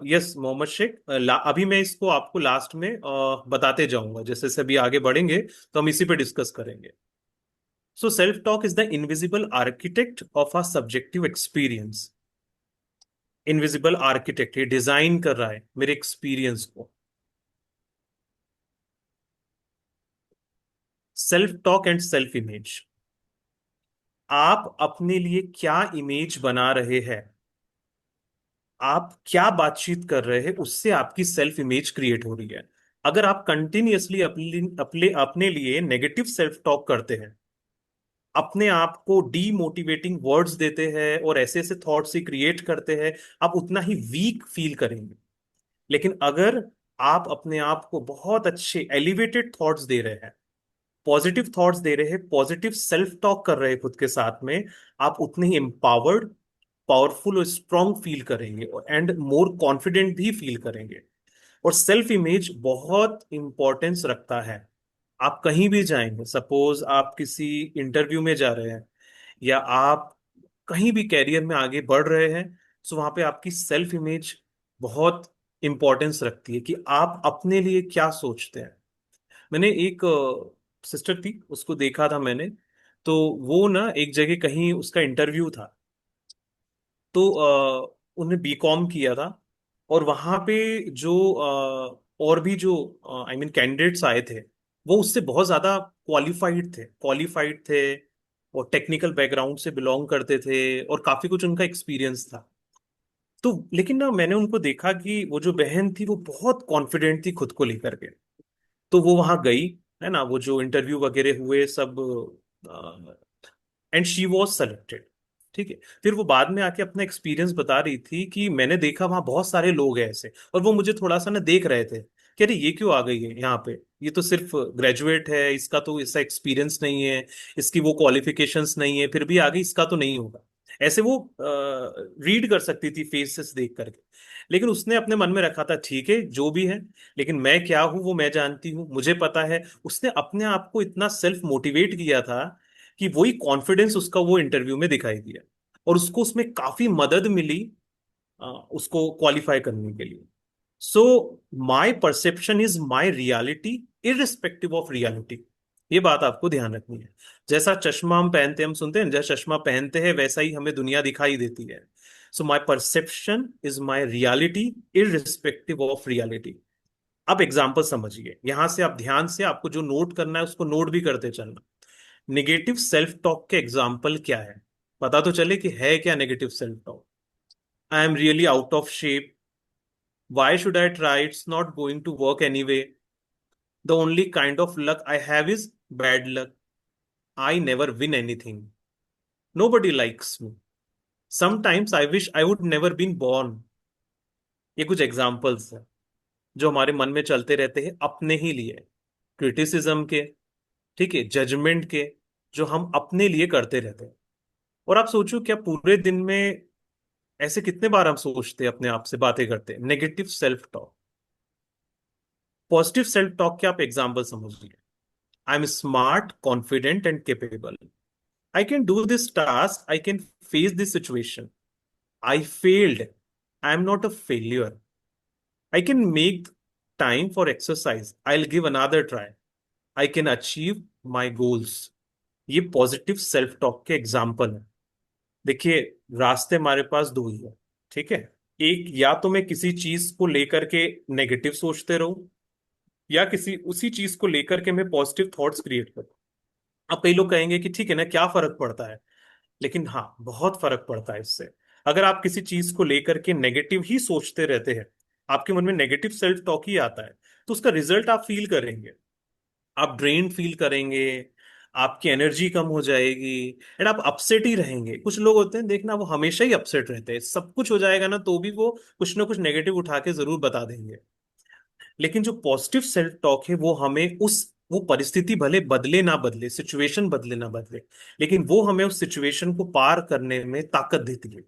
यस मोहम्मद शेख, अभी मैं इसको आपको लास्ट में बताते जाऊंगा, जैसे जैसे अभी आगे बढ़ेंगे तो हम इसी पे डिस्कस करेंगे। सो self talk is the invisible architect of a subjective experience. Invisible architect, ये डिजाइन कर रहा है मेरे एक्सपीरियंस को। Self talk and self image, आप अपने लिए क्या इमेज बना रहे हैं, आप क्या बातचीत कर रहे हैं, उससे आपकी सेल्फ इमेज क्रिएट हो रही है। अगर आप कंटिन्यूअसली अपने अपने अपने लिए नेगेटिव सेल्फ टॉक करते हैं, अपने आप को डीमोटिवेटिंग वर्ड्स देते हैं और ऐसे ऐसे थॉट्स ही क्रिएट करते हैं, आप उतना ही वीक फील करेंगे। लेकिन अगर आप अपने आप को बहुत अच्छे एलिवेटेड थॉट्स दे रहे हैं, पॉजिटिव थॉट्स दे रहे हैं, पॉजिटिव सेल्फ टॉक कर रहे हैं खुद के साथ में, आप उतने ही एम्पावर्ड, पावरफुल और स्ट्रांग फील करेंगे, और एंड मोर कॉन्फिडेंट भी फील करेंगे। और सेल्फ इमेज बहुत इंपॉर्टेंस रखता है। आप कहीं भी जाएंगे, सपोज आप किसी इंटरव्यू में जा रहे हैं, या आप कहीं भी कैरियर में आगे बढ़ रहे हैं, सो वहां पे आपकी सेल्फ इमेज बहुत इंपॉर्टेंस रखती है कि आप अपने लिए क्या सोचते हैं। मैंने एक सिस्टर थी, उसको देखा था मैंने, तो वो ना एक जगह कहीं उसका इंटरव्यू था, तो उन्हें बीकॉम किया था, और वहां पे जो और भी जो आई मीन कैंडिडेट्स आए थे, वो उससे बहुत ज्यादा क्वालिफाइड थे और टेक्निकल बैकग्राउंड से बिलोंग करते थे, और काफी कुछ उनका एक्सपीरियंस था। तो लेकिन ना मैंने उनको देखा कि वो जो बहन थी वो बहुत कॉन्फिडेंट थी खुद को लेकर के। तो वो वहां गई, है ना, वो जो इंटरव्यू वगैरह हुए सब, एंड शी वॉज सेलेक्टेड। ठीक है। फिर वो बाद में आके अपना एक्सपीरियंस बता रही थी कि मैंने देखा वहां बहुत सारे लोग हैं ऐसे, और वो मुझे थोड़ा सा ना देख रहे थे कि अरे ये क्यों आ गई है यहाँ पे, ये तो सिर्फ ग्रेजुएट है, इसका तो ऐसा एक्सपीरियंस नहीं है, इसकी वो क्वालिफिकेशंस नहीं है, फिर भी आ गई, इसका तो नहीं होगा। ऐसे वो रीड कर सकती थी फेसेस देख करके। लेकिन उसने अपने मन में रखा था, ठीक है जो भी है, लेकिन मैं क्या हूं वो मैं जानती हूँ, मुझे पता है। उसने अपने आप को इतना सेल्फ मोटिवेट किया था कि वही कॉन्फिडेंस उसका वो इंटरव्यू में दिखाई दिया, और उसको उसमें काफी मदद मिली उसको क्वालिफाई करने के लिए। So my perception is my reality, irrespective of reality. ये बात आपको ध्यान रखनी है। जैसा चश्मा हम पहनते हैं, हम सुनते हैं जैसा चश्मा पहनते हैं वैसा ही हमें दुनिया दिखाई देती है। So my perception is my reality, irrespective of reality. अब एग्जाम्पल समझिए, यहां से आप ध्यान से, आपको जो नोट करना है उसको नोट भी करते चलना। नेगेटिव सेल्फ टॉक के एग्जाम्पल क्या है, पता तो चले कि है क्या negative self talk. I am really out of shape, why should I try, it's not going to work anyway, the only kind of luck I have is bad luck, I never win anything, nobody likes me, sometimes I wish I would never been born. ये कुछ examples हैं जो हमारे मन में चलते रहते हैं अपने ही लिए, क्रिटिसिज्म के, ठीक है, जजमेंट के, जो हम अपने लिए करते रहते हैं। और आप सोचो, क्या पूरे दिन में ऐसे कितने बार हम सोचते हैं, अपने आप से बातें करते हैं negative self talk. Positive self talk के आप एग्जाम्पल समझिए। I am smart, confident and capable, I can do this task, I can face this situation, I failed, I am not a failure, I can make time for exercise, I will give another try, I can achieve my goals. ये positive self talk के example है। देखिए, रास्ते हमारे पास दो ही है, ठीक है। एक, या तो मैं किसी चीज को लेकर के नेगेटिव सोचते रहूं, या किसी उसी चीज को लेकर के मैं पॉजिटिव थॉट्स क्रिएट करूं। अब कई लोग कहेंगे कि ठीक है ना, क्या फर्क पड़ता है, लेकिन हाँ, बहुत फर्क पड़ता है इससे। अगर आप किसी चीज को लेकर के नेगेटिव ही सोचते रहते हैं, आपके मन में नेगेटिव सेल्फ टॉक ही आता है, तो उसका रिजल्ट आप फील करेंगे। आप ड्रेन फील करेंगे, आपकी एनर्जी कम हो जाएगी, एंड आप अपसेट ही रहेंगे। कुछ लोग होते हैं, देखना, वो हमेशा ही अपसेट रहते हैं, सब कुछ हो जाएगा ना तो भी वो कुछ ना कुछ नेगेटिव उठा के जरूर बता देंगे। लेकिन जो पॉजिटिव सेल्फ टॉक है वो हमें उस वो परिस्थिति भले बदले ना बदले, सिचुएशन बदले ना बदले, लेकिन वो हमें उस सिचुएशन को पार करने में ताकत देती है।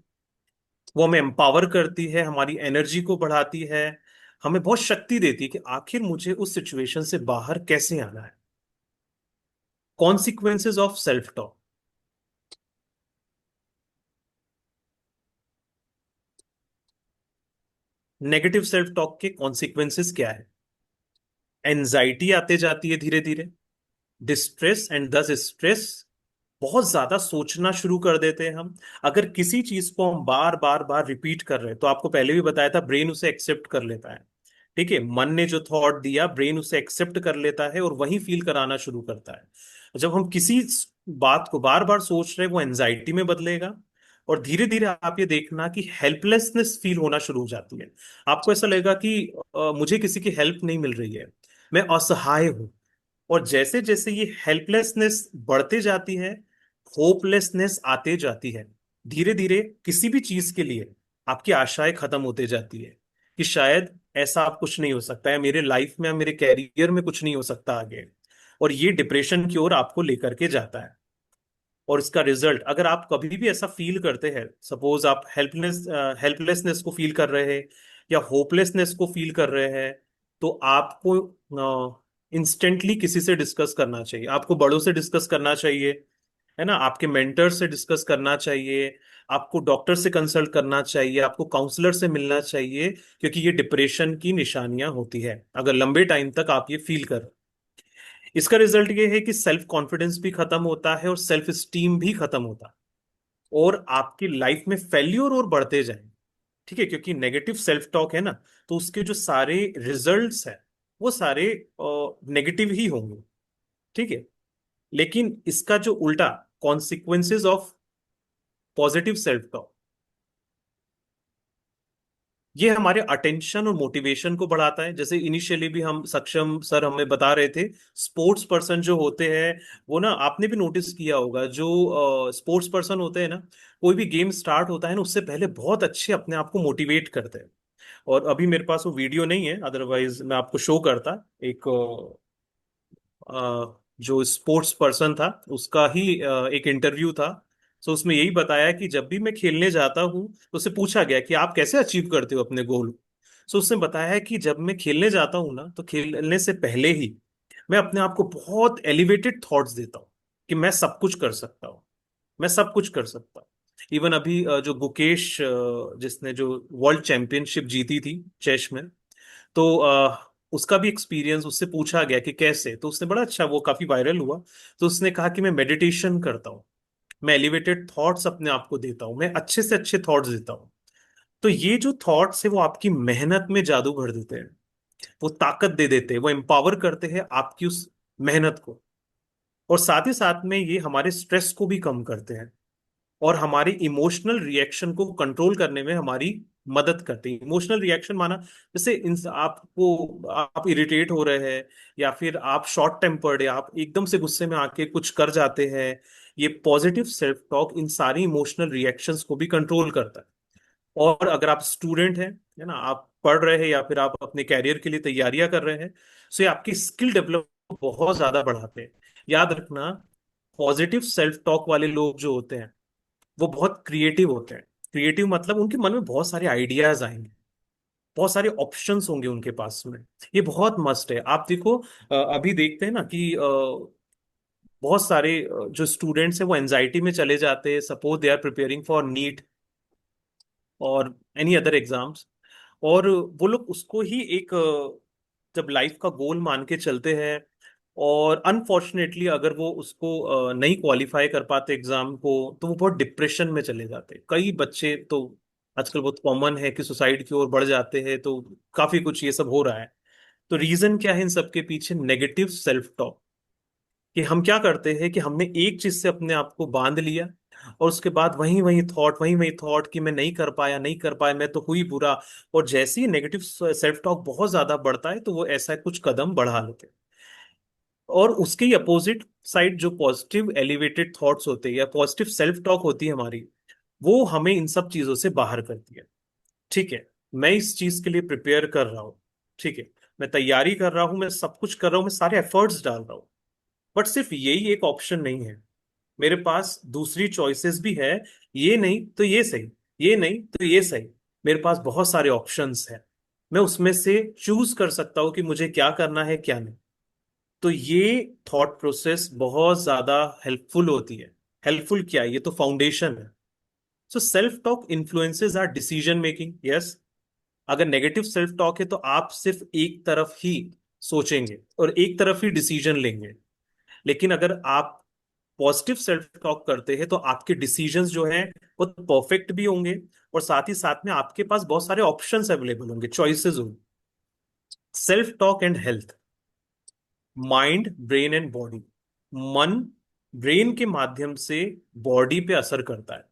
वो हमें एम्पावर करती है, हमारी एनर्जी को बढ़ाती है, हमें बहुत शक्ति देती है कि आखिर मुझे उस सिचुएशन से बाहर कैसे आना है। Consequences of self talk. Negative self talk के कॉन्सिक्वेंसेस क्या है? एंजाइटी आते जाती है धीरे धीरे, डिस्ट्रेस एंड दस स्ट्रेस, बहुत ज्यादा सोचना शुरू कर देते हैं हम। अगर किसी चीज को हम बार बार बार रिपीट कर रहे हैं, तो आपको पहले भी बताया था, ब्रेन उसे एक्सेप्ट कर लेता है। ठीक है, मन ने जो थॉट दिया, ब्रेन उसे एक्सेप्ट कर लेता है और वही फील कराना शुरू करता है। जब हम किसी बात को बार बार सोच रहे हैं, वो एंजाइटी में बदलेगा, और धीरे धीरे आप ये देखना कि हेल्पलेसनेस फील होना शुरू हो जाती है। आपको ऐसा लगेगा कि मुझे किसी की हेल्प नहीं मिल रही है, मैं असहाय हूं। और जैसे जैसे ये हेल्पलेसनेस बढ़ते जाती है, होपलेसनेस आते जाती है। धीरे धीरे किसी भी चीज के लिए आपकी आशाएं खत्म होते जाती है, कि शायद ऐसा अब कुछ नहीं हो सकता है मेरे लाइफ में, मेरे कैरियर में कुछ नहीं हो सकता आगे। और ये डिप्रेशन की ओर आपको लेकर के जाता है। और इसका रिजल्ट, अगर आप कभी भी ऐसा फील करते हैं, सपोज आप हेल्पलेसनेस को फील कर रहे हैं या होपलेसनेस को फील कर रहे हैं, तो आपको इंस्टेंटली किसी से डिस्कस करना चाहिए। आपको बड़ों से डिस्कस करना चाहिए, है ना, आपके मेंटर से डिस्कस करना चाहिए, आपको डॉक्टर से कंसल्ट करना चाहिए, आपको काउंसलर से मिलना चाहिए। क्योंकि ये डिप्रेशन की निशानियां होती है अगर लंबे टाइम तक आप ये फील कर। इसका रिजल्ट ये है कि सेल्फ कॉन्फिडेंस भी खत्म होता है और सेल्फ स्टीम भी खत्म होता है, और आपकी लाइफ में फेल्यूर और बढ़ते जाएंगे। ठीक है, क्योंकि नेगेटिव सेल्फ टॉक है ना, तो उसके जो सारे रिजल्ट्स है, वो सारे नेगेटिव ही होंगे। ठीक है, लेकिन इसका जो उल्टा, consequences of positive self talk, ये हमारे अटेंशन और मोटिवेशन को बढ़ाता है। जैसे इनिशियली भी हम सक्षम सर हमें बता रहे थे, स्पोर्ट्स पर्सन जो होते हैं, वो ना, आपने भी नोटिस किया होगा, जो स्पोर्ट्स पर्सन होते हैं ना, कोई भी गेम स्टार्ट होता है ना, उससे पहले बहुत अच्छे अपने आप को मोटिवेट करते हैं। और अभी मेरे पास वो वीडियो नहीं है, अदरवाइज मैं आपको शो करता। एक जो स्पोर्ट्स पर्सन था, उसका ही एक इंटरव्यू था। तो उसमें यही बताया कि जब भी मैं खेलने जाता हूँ, तो उससे पूछा गया कि आप कैसे अचीव करते हो अपने गोल। सो उसने बताया है कि जब मैं खेलने जाता हूँ ना, तो खेलने से पहले ही मैं अपने आप को बहुत एलिवेटेड थॉट्स देता हूँ, कि मैं सब कुछ कर सकता हूँ, मैं सब कुछ कर सकता हूँ। इवन अभी जो गुकेश, जिसने जो वर्ल्ड चैंपियनशिप जीती थी चेस में, तो उसका भी एक्सपीरियंस, उससे पूछा गया कि कैसे, तो उसने बड़ा अच्छा, वो काफी वायरल हुआ। तो उसने कहा कि मैं मेडिटेशन करता हूँ, मैं एलिवेटेड थॉट्स अपने आप को देता हूँ, मैं अच्छे से अच्छे थॉट्स देता हूँ। तो ये जो थॉट्स है, वो आपकी मेहनत में जादू भर देते हैं, वो ताकत दे देते हैं, वो एम्पावर करते हैं आपकी उस मेहनत को। और साथ ही साथ में ये हमारे स्ट्रेस को भी कम करते हैं, और हमारे इमोशनल रिएक्शन को कंट्रोल करने में हमारी मदद करती है। इमोशनल रिएक्शन माना, जैसे आपको, आप इरिटेट हो रहे हैं, या फिर आप शॉर्ट टेम्पर्ड, या आप एकदम से गुस्से में आके कुछ कर जाते हैं, ये पॉजिटिव सेल्फ टॉक इन सारी इमोशनल रिएक्शंस को भी कंट्रोल करता है। और अगर आप स्टूडेंट हैं, है ना, आप पढ़ रहे हैं, या फिर आप अपने कैरियर के लिए तैयारियां कर रहे हैं, सो ये आपकी स्किल डेवलप बहुत ज्यादा बढ़ाते हैं। याद रखना, पॉजिटिव सेल्फ टॉक वाले लोग जो होते हैं, वो बहुत क्रिएटिव होते हैं। क्रिएटिव मतलब उनके मन में बहुत सारे आइडियाज आएंगे, बहुत सारे ऑप्शंस होंगे उनके पास में। ये बहुत मस्ट है। आप देखो, अभी देखते हैं ना कि बहुत सारे जो स्टूडेंट्स हैं, वो एंजाइटी में चले जाते हैं, suppose they are preparing for NEET और एनी अदर एग्जाम्स, और वो लोग उसको ही एक जब लाइफ का गोल मान के चलते हैं, और अनफॉर्चुनेटली अगर वो उसको नहीं क्वालिफाई कर पाते एग्जाम को, तो वो बहुत डिप्रेशन में चले जाते हैं। कई बच्चे तो, आजकल बहुत कॉमन है कि सुसाइड की ओर बढ़ जाते हैं, तो काफी कुछ ये सब हो रहा है। तो रीजन क्या है इन सब के पीछे? Negative self talk. कि हम क्या करते हैं कि हमने एक चीज से अपने आप को बांध लिया, और उसके बाद वही वही थॉट, वही वही थॉट, कि मैं नहीं कर पाया, नहीं कर पाया, मैं तो हुई बुरा। और जैसे ही नेगेटिव सेल्फ टॉक बहुत ज्यादा बढ़ता है, तो वो ऐसा कुछ कदम बढ़ा लेते हैं। और उसके ही अपोजिट साइड, जो पॉजिटिव एलिवेटेड थॉट्स होते हैं या पॉजिटिव सेल्फ टॉक होती है हमारी, वो हमें इन सब चीजों से बाहर करती है। ठीक है, मैं इस चीज के लिए प्रिपेयर कर रहा हूँ। ठीक है, मैं तैयारी कर रहा हूं, मैं सब कुछ कर रहा हूं, मैं सारे एफर्ट्स डाल रहा हूं, बट सिर्फ यही एक ऑप्शन नहीं है। मेरे पास दूसरी चॉइसेस भी है। ये नहीं तो ये सही, ये नहीं तो ये सही। मेरे पास बहुत सारे ऑप्शंस हैं। मैं उसमें से चूज कर सकता हूँ कि मुझे क्या करना है क्या नहीं। तो ये थॉट प्रोसेस बहुत ज्यादा हेल्पफुल होती है। हेल्पफुल क्या है, ये तो फाउंडेशन है। So self talk influences our decision making, yes. अगर नेगेटिव सेल्फ टॉक है तो आप सिर्फ एक तरफ ही सोचेंगे और एक तरफ ही डिसीजन लेंगे। लेकिन अगर आप पॉजिटिव सेल्फ टॉक करते हैं तो आपके डिसीजंस जो हैं वो परफेक्ट भी होंगे, और साथ ही साथ में आपके पास बहुत सारे ऑप्शंस अवेलेबल होंगे, चॉइसेस होंगे। Self talk and health, mind brain and body. मन ब्रेन के माध्यम से बॉडी पे असर करता है।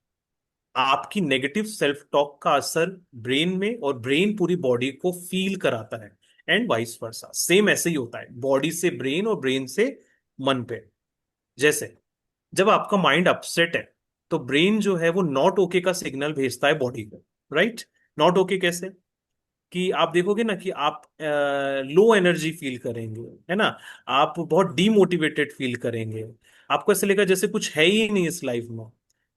आपकी नेगेटिव सेल्फ टॉक का असर ब्रेन में, और ब्रेन पूरी बॉडी को फील कराता है। एंड वाइस वर्सा, सेम ऐसे ही होता है, बॉडी से ब्रेन और ब्रेन से मन पे। जैसे जब आपका माइंड अपसेट है तो ब्रेन जो है वो नॉट ओके का सिग्नल भेजता है बॉडी को, राइट। नॉट ओके कैसे, कि आप देखोगे ना कि आप लो एनर्जी फील करेंगे, है ना। आप बहुत डीमोटिवेटेड फील करेंगे। आपको ऐसे लगेगा जैसे कुछ है ही नहीं इस लाइफ में।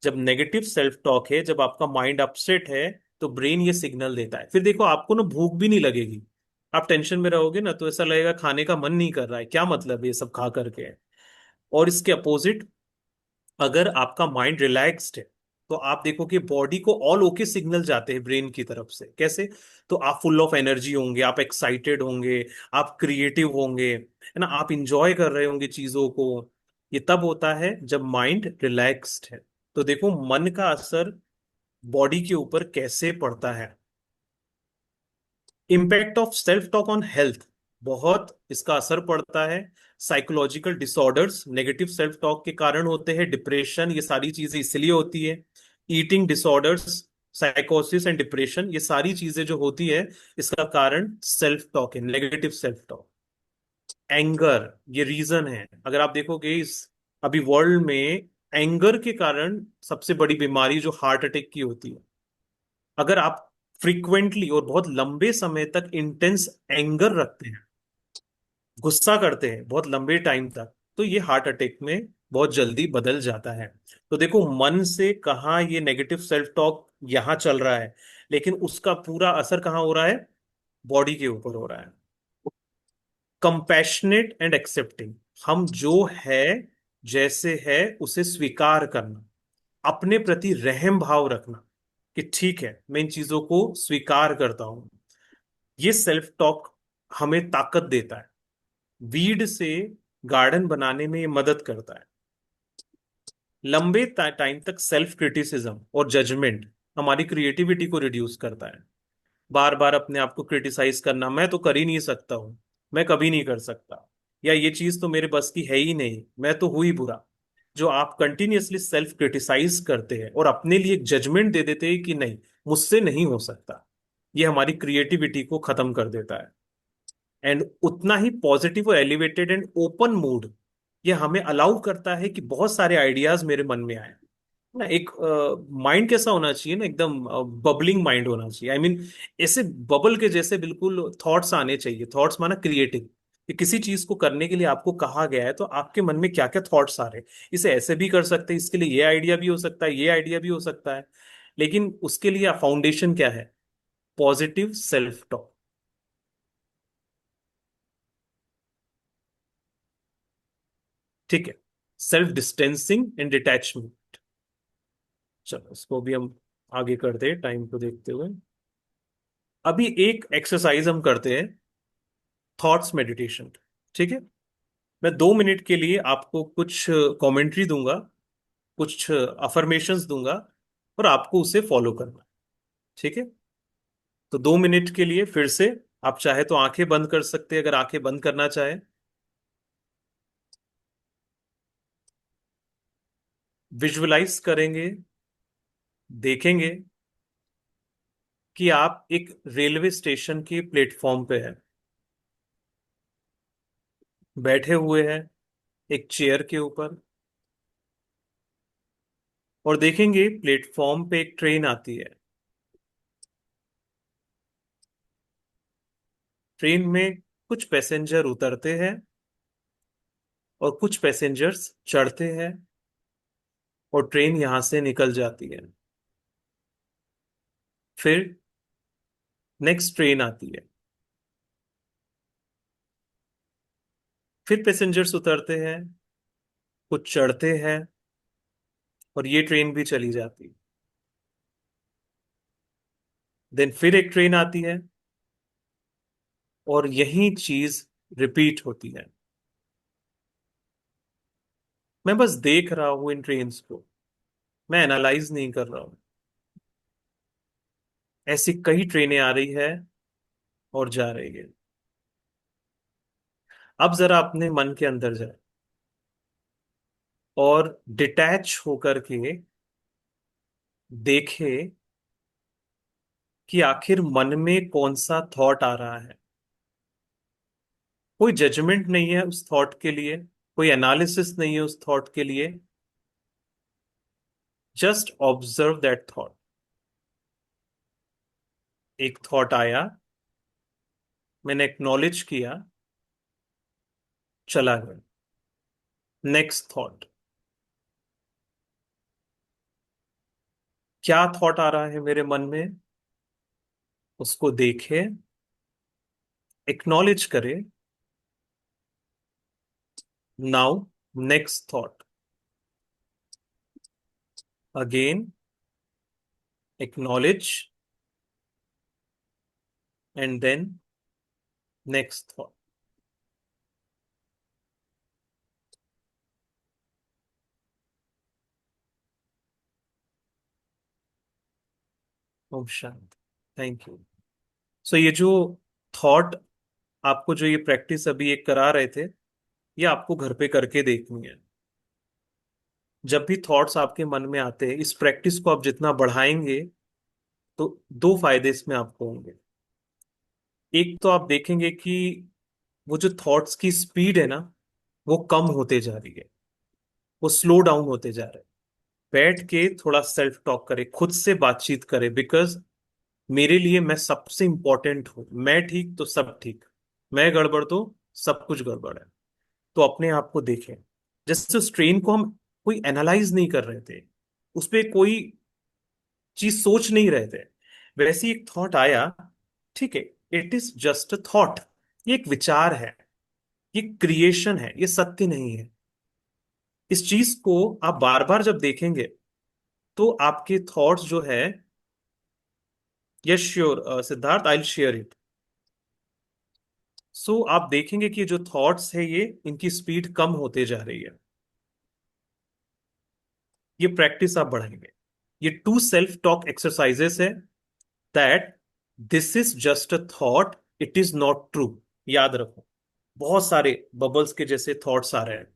जब नेगेटिव सेल्फ टॉक है, जब आपका माइंड अपसेट है, तो ब्रेन ये सिग्नल देता है। फिर देखो आपको ना भूख भी नहीं लगेगी। आप टेंशन में रहोगे ना तो ऐसा लगेगा खाने का मन नहीं कर रहा है, क्या मतलब है ये सब खा करके। और इसके अपोजिट, अगर आपका माइंड रिलैक्स्ड है तो आप देखो कि बॉडी को ऑल ओके सिग्नल जाते हैं ब्रेन की तरफ से। कैसे, तो आप फुल ऑफ एनर्जी होंगे, आप एक्साइटेड होंगे, आप क्रिएटिव होंगे, है ना, आप इंजॉय कर रहे होंगे चीजों को। ये तब होता है जब माइंड रिलैक्स्ड है। तो देखो मन का असर बॉडी के ऊपर कैसे पड़ता है। Impact of self talk on health, बहुत इसका असर पड़ता है। Psychological disorders negative self talk के कारण होते हैं, डिप्रेशन, ये सारी चीजें इसलिए होती है। ईटिंग डिसऑर्डर्स, साइकोसिस एंड डिप्रेशन, ये सारी चीजें जो होती है, इसका कारण सेल्फ टॉक है, नेगेटिव सेल्फ टॉक। एंगर, ये रीजन है। अगर आप देखोगे इस अभी वर्ल्ड में, एंगर के कारण सबसे बड़ी बीमारी जो हार्ट अटैक की होती है। अगर आप फ्रीक्वेंटली और बहुत लंबे समय तक इंटेंस एंगर रखते हैं, गुस्सा करते हैं बहुत लंबे टाइम तक, तो ये हार्ट अटैक में बहुत जल्दी बदल जाता है। तो देखो मन से कहाँ ये नेगेटिव सेल्फ टॉक यहाँ चल रहा है, लेकिन उसका पूरा असर कहाँ हो रहा है, बॉडी के ऊपर हो रहा है। कंपैशनेट एंड एक्सेप्टिंग, हम जो है जैसे है उसे स्वीकार करना, अपने प्रति रहम भाव रखना, कि ठीक है मैं इन चीजों को स्वीकार करता हूं। ये सेल्फ टॉक हमें ताकत देता है। वीड से गार्डन बनाने में ये मदद करता है। लंबे टाइम तक सेल्फ क्रिटिसिज्म और जजमेंट हमारी क्रिएटिविटी को रिड्यूस करता है। बार बार अपने आप को क्रिटिसाइज करना, मैं तो कर ही नहीं सकता हूँ, मैं कभी नहीं कर सकता, या ये चीज तो मेरे बस की है ही नहीं, मैं तो हूं ही बुरा। जो आप कंटिन्यूअसली सेल्फ क्रिटिसाइज करते हैं और अपने लिए एक जजमेंट दे देते हैं कि नहीं, मुझसे नहीं हो सकता, ये हमारी क्रिएटिविटी को खत्म कर देता है। एंड उतना ही पॉजिटिव और एलिवेटेड एंड ओपन मूड, ये हमें अलाउ करता है कि बहुत सारे आइडियाज मेरे मन में आए ना। एक माइंड कैसा होना चाहिए ना, एकदम बबलिंग माइंड होना चाहिए। आई मीन ऐसे बबल के जैसे बिल्कुल थॉट्स आने चाहिए। थॉट्स माना क्रिएटिव, कि किसी चीज को करने के लिए आपको कहा गया है तो आपके मन में क्या क्या थॉट्स आ रहे हैं, इसे ऐसे भी कर सकते हैं, इसके लिए ये आइडिया भी हो सकता है, ये आइडिया भी हो सकता है। लेकिन उसके लिए फाउंडेशन क्या है, पॉजिटिव सेल्फ टॉक। ठीक है, सेल्फ डिस्टेंसिंग एंड डिटैचमेंट। चलो इसको भी हम आगे करते हैं टाइम को देखते हुए। अभी एक एक्सरसाइज हम करते हैं, थॉट्स मेडिटेशन। ठीक है, मैं 2 मिनट के लिए आपको कुछ कमेंट्री दूंगा, कुछ अफर्मेशंस दूंगा, और आपको उसे फॉलो करना है। ठीक है, तो 2 मिनट के लिए फिर से आप चाहे तो आंखें बंद कर सकते हैं, अगर आंखें बंद करना चाहे। विजुअलाइज करेंगे, देखेंगे कि आप एक रेलवे स्टेशन के प्लेटफॉर्म पे हैं, बैठे हुए हैं एक चेयर के ऊपर, और देखेंगे प्लेटफॉर्म पे एक ट्रेन आती है। ट्रेन में कुछ पैसेंजर उतरते हैं और कुछ पैसेंजर्स चढ़ते हैं और ट्रेन यहां से निकल जाती है। फिर नेक्स्ट ट्रेन आती है, फिर पैसेंजर्स उतरते हैं, कुछ चढ़ते हैं और ये ट्रेन भी चली जाती है। देन फिर एक ट्रेन आती है और यही चीज रिपीट होती है। मैं बस देख रहा हूं इन ट्रेन्स को, मैं एनालाइज नहीं कर रहा हूं। ऐसी कई ट्रेनें आ रही है और जा रही है। अब जरा अपने मन के अंदर जाए और डिटैच होकर के देखे कि आखिर मन में कौन सा थॉट आ रहा है। कोई जजमेंट नहीं है उस थॉट के लिए, कोई एनालिसिस नहीं है उस थॉट के लिए। Just observe that thought. एक थॉट आया, मैंने एक्नॉलेज किया, चला गया। Next thought. क्या थॉट आ रहा है मेरे मन में, उसको देखे, एक्नॉलेज करे। Now next thought. Again acknowledge and then next thought. Om Shanti. Thank you. So ये जो थॉट, आपको जो ये प्रैक्टिस अभी एक करा रहे थे, ये आपको घर पे करके देखनी है। जब भी थॉट्स आपके मन में आते हैं, इस प्रैक्टिस को आप जितना बढ़ाएंगे तो दो फायदे इसमें आपको होंगे। एक तो आप देखेंगे कि वो जो थॉट्स की स्पीड है ना, वो कम होते जा रही है, वो स्लो डाउन होते जा रहे हैं। बैठ के थोड़ा सेल्फ टॉक करें, खुद से बातचीत करें। बिकॉज मेरे लिए मैं सबसे इंपॉर्टेंट हूं। मैं ठीक तो सब ठीक, मैं गड़बड़ तो सब कुछ गड़बड़ है। तो अपने आप को देखें। जैसे उस ट्रेन को हम कोई एनालाइज नहीं कर रहे थे, उस पे कोई चीज सोच नहीं रहे थे, वैसे ही एक थॉट आया, ठीक है, it is just a thought. ये एक विचार है, ये क्रिएशन है, ये सत्य नहीं है। इस चीज को आप बार बार जब देखेंगे तो आपके थॉट्स जो है, yes sure Siddharth, I will share it. So आप देखेंगे कि जो थॉट्स है ये, इनकी स्पीड कम होते जा रही है। ये प्रैक्टिस आप बढ़ाएंगे। ये 2 सेल्फ टॉक एक्सरसाइजेस है। That this is just a thought, it is not true. याद रखो, बहुत सारे बबल्स के जैसे थॉट्स आ रहे हैं,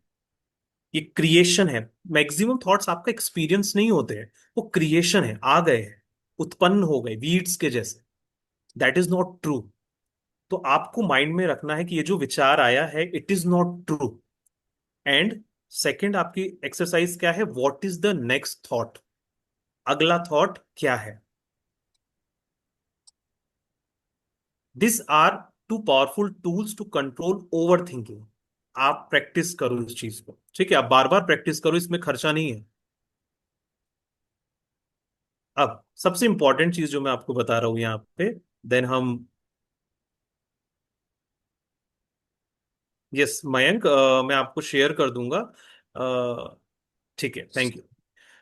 ये क्रिएशन है। मैक्सिमम थॉट्स आपका एक्सपीरियंस नहीं होते हैं, वो क्रिएशन है, आ गए हैं, उत्पन्न हो गए वीड्स के जैसे। That is not true. तो आपको माइंड में रखना है कि ये जो विचार आया है, it is not true. And second आपकी एक्सरसाइज क्या है, what is the next thought. अगला थॉट क्या है। This are 2 powerful tools to control overthinking. आप प्रैक्टिस करो इस चीज को, ठीक है, आप बार बार प्रैक्टिस करो, इसमें खर्चा नहीं है। अब सबसे इंपॉर्टेंट चीज जो मैं आपको बता रहा हूं यहाँ पे, देन हम, यस मयंक, मैं आपको शेयर कर दूंगा। ठीक है, thank you.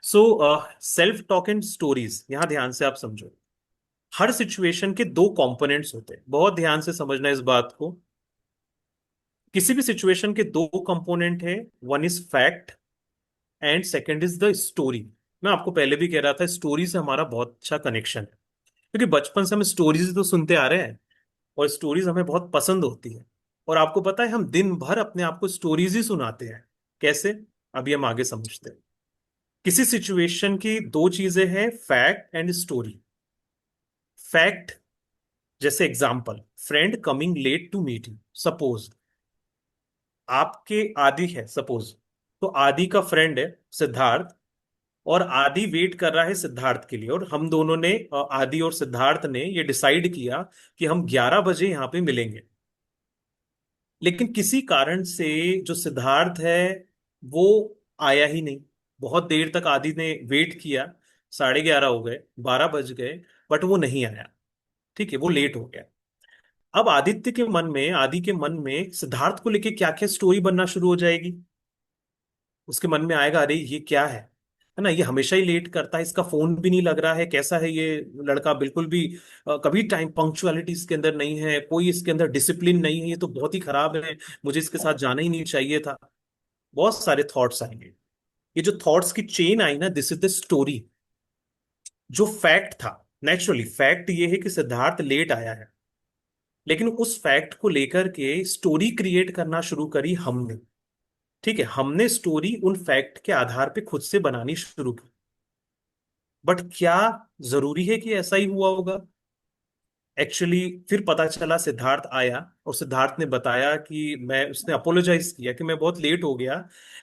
So self talk and stories, यहां ध्यान से आप समझो। हर सिचुएशन के 2 कंपोनेंट्स होते हैं, बहुत ध्यान से समझना इस बात को। किसी भी सिचुएशन के 2 कंपोनेंट है, one is fact and second is the story. मैं आपको पहले भी कह रहा था, स्टोरी से हमारा बहुत अच्छा कनेक्शन है, क्योंकि बचपन से हम स्टोरीज तो सुनते आ रहे हैं और स्टोरीज हमें बहुत पसंद होती है। और आपको पता है, हम दिन भर अपने आप को स्टोरीज ही सुनाते हैं। कैसे, अभी हम आगे समझते हैं। किसी सिचुएशन की 2 चीजें हैं, फैक्ट एंड स्टोरी। फैक्ट, जैसे example, friend coming late to meet you. Suppose आपके आदि है, सपोज, तो आदि का फ्रेंड है सिद्धार्थ, और आदि वेट कर रहा है सिद्धार्थ के लिए, और हम दोनों ने, आदि और सिद्धार्थ ने ये डिसाइड किया कि हम 11 बजे यहाँ पे मिलेंगे। लेकिन किसी कारण से जो सिद्धार्थ है वो आया ही नहीं। बहुत देर तक आदि ने वेट किया, 11:30 हो गए, 12 बज गए, बट वो नहीं आया। ठीक है, वो लेट हो गया। अब आदित्य के मन में, आदि के मन में सिद्धार्थ को लेके क्या क्या स्टोरी बनना शुरू हो जाएगी। उसके मन में आएगा, अरे ये क्या है ना, ये हमेशा ही लेट करता है, इसका फोन भी नहीं लग रहा है, कैसा है ये लड़का, बिल्कुल भी कभी टाइम पंक्चुअलिटी इसके अंदर नहीं है, कोई इसके अंदर डिसिप्लिन नहीं है, ये तो बहुत ही खराब है, मुझे इसके साथ जाना ही नहीं चाहिए था। बहुत सारे थॉट्स आएंगे। ये जो थॉट्स की चेन आई ना, दिस इज द स्टोरी। जो फैक्ट था, नेचुरली फैक्ट ये है कि सिद्धार्थ लेट आया है, लेकिन उस फैक्ट को लेकर के स्टोरी क्रिएट करना शुरू करी हमने। ठीक है, हमने स्टोरी उन फैक्ट के आधार पे खुद से बनानी शुरू की। बट क्या जरूरी है कि ऐसा ही हुआ होगा? एक्चुअली फिर पता चला, सिद्धार्थ आया और सिद्धार्थ ने बताया कि मैं, उसने अपोलोजाइज किया कि मैं बहुत लेट हो गया,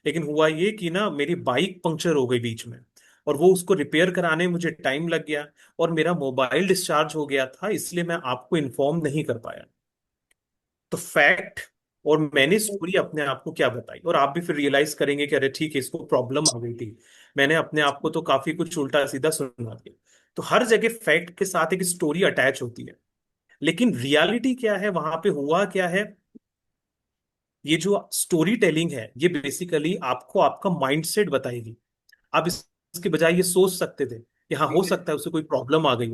लेकिन हुआ ये कि ना मेरी बाइक पंक्चर हो गई बीच में, और वो उसको रिपेयर कराने में मुझे टाइम लग गया, और मेरा मोबाइल डिस्चार्ज हो गया था, इसलिए मैं आपको इन्फॉर्म नहीं कर पाया। तो फैक्ट और मैंने स्टोरी अपने आप को क्या बताई, और आप भी फिर रियलाइज करेंगे कि अरे ठीक है, इसको प्रॉब्लम आ गई थी, मैंने अपने आप को तो काफी कुछ उल्टा सीधा सुना दिया। तो हर जगह फैक्ट के साथ एक स्टोरी अटैच होती है, लेकिन रियलिटी क्या है, वहां पे हुआ क्या है? ये जो स्टोरी टेलिंग है, ये बेसिकली आपको आपका माइंडसेट बताएगी। आप इसके बजाय ये सोच सकते थे कि हाँ, हो सकता है उसे कोई प्रॉब्लम आ गई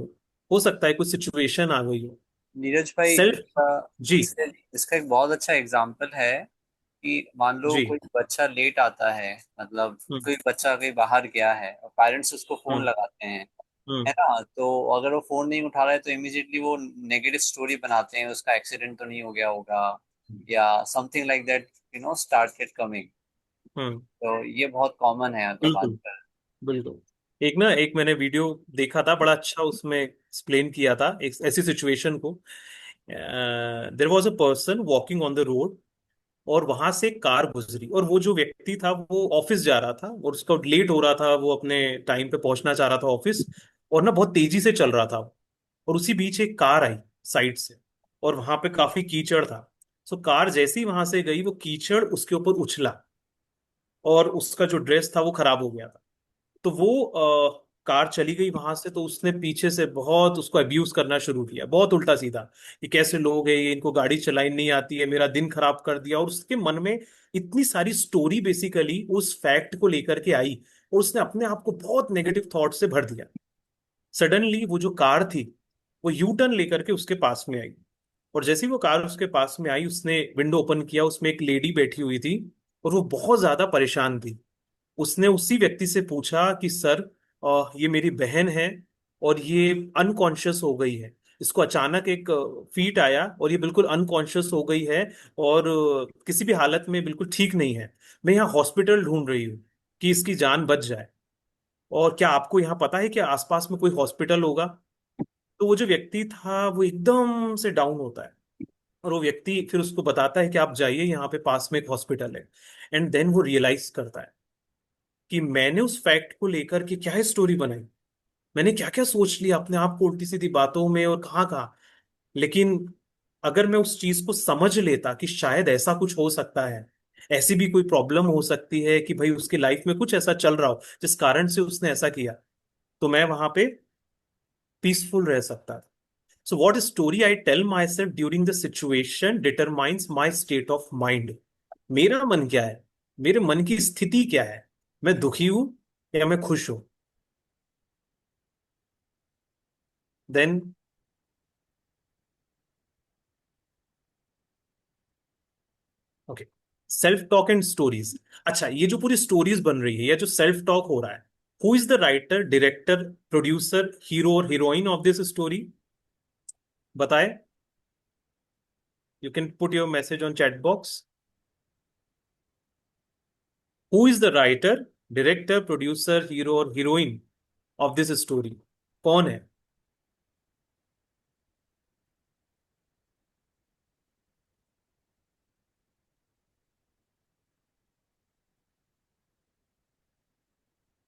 हो सकता है कोई सिचुएशन आ गई हो। नीरज भाई, सेल्फ। जी। इससे इसका एक बहुत अच्छा एग्जाम्पल है कि मान लो जी। कोई बच्चा लेट आता है, मतलब हम्म। कोई बच्चा कहीं बाहर गया है और पेरेंट्स उसको फोन हम्म। लगाते हैं, हम्म। है ना? तो अगर वो फोन नहीं उठा रहा है तो इमीडिएटली वो नेगेटिव स्टोरी बनाते हैं, उसका एक्सीडेंट तो नहीं हो गया होगा, या something like that, start get coming. Hmm. तो ये बहुत कॉमन है मतलब बिल्कुल। आजकल। बिल्कुल। एक मैंने वीडियो देखा था, बड़ा अच्छा उसमें एक्सप्लेन किया था एक ऐसी सिचुएशन को। There was a person walking on the road, और वहां से एक कार गुजरी, और वो जो व्यक्ति था वो ऑफिस जा रहा था, और उसका लेट हो रहा था, वो अपने टाइम पे पहुंचना चाह रहा था ऑफिस, और ना बहुत तेजी से चल रहा था। और उसी बीच एक कार आई साइड से, और वहां पे काफी कीचड़ था। सो कार जैसे ही वहां से गई, वो कीचड़ उसके ऊपर उछला, और उसका जो ड्रेस था वो खराब हो गया था। तो वो कार चली गई वहां से, तो उसने पीछे से बहुत उसको अब्यूज करना शुरू किया, बहुत उल्टा सीधा। ये कैसे लोग हैं, ये इनको गाड़ी चलानी नहीं आती है, मेरा दिन खराब कर दिया। और उसके मन में इतनी सारी स्टोरी बेसिकली उस फैक्ट को लेकर के आई, और उसने अपने आप को बहुत नेगेटिव थॉट से भर दिया। सडनली वो जो कार थी, वो यू टर्न लेकर के उसके पास में आई, और जैसे ही वो कार उसके पास में आई, उसने विंडो ओपन किया, उसमें एक लेडी बैठी हुई थी, और वो बहुत ज्यादा परेशान थी। उसने उसी व्यक्ति से पूछा कि सर, ये मेरी बहन है, और ये अनकॉन्शियस हो गई है, इसको अचानक एक फीट आया, और ये बिल्कुल अनकॉन्शियस हो गई है, और किसी भी हालत में बिल्कुल ठीक नहीं है। मैं यहाँ हॉस्पिटल ढूंढ रही हूँ कि इसकी जान बच जाए, और क्या आपको यहाँ पता है कि आसपास में कोई हॉस्पिटल होगा? तो वो जो व्यक्ति था वो एकदम से डाउन होता है, और वो व्यक्ति फिर उसको बताता है कि आप जाइए, यहाँ पे पास में एक हॉस्पिटल है। एंड देन वो रियलाइज करता है कि मैंने उस फैक्ट को लेकर के क्या स्टोरी बनाई, मैंने क्या क्या सोच लिया अपने आप को उल्टी सीधी बातों में, और कहाँ कहाँ। लेकिन अगर मैं उस चीज को समझ लेता कि शायद ऐसा कुछ हो सकता है, ऐसी भी कोई प्रॉब्लम हो सकती है कि भाई उसकी लाइफ में कुछ ऐसा चल रहा हो जिस कारण से उसने ऐसा किया, तो मैं वहां पे पीसफुल रह सकता था। So what story I tell myself during the situation determines my state of mind. मेरा मन क्या है, मेरे मन की स्थिति क्या है, मैं दुखी हूं या मैं खुश हूं। Then, okay, self talk and stories. अच्छा, ये जो पूरी स्टोरीज बन रही है, या जो सेल्फ टॉक हो रहा है, who is the writer, director, producer, hero और हीरोइन ऑफ दिस स्टोरी? बताए। You can put your message on chat box. Who is the writer, director, producer, hero और हीरोइन ऑफ दिस स्टोरी? कौन है?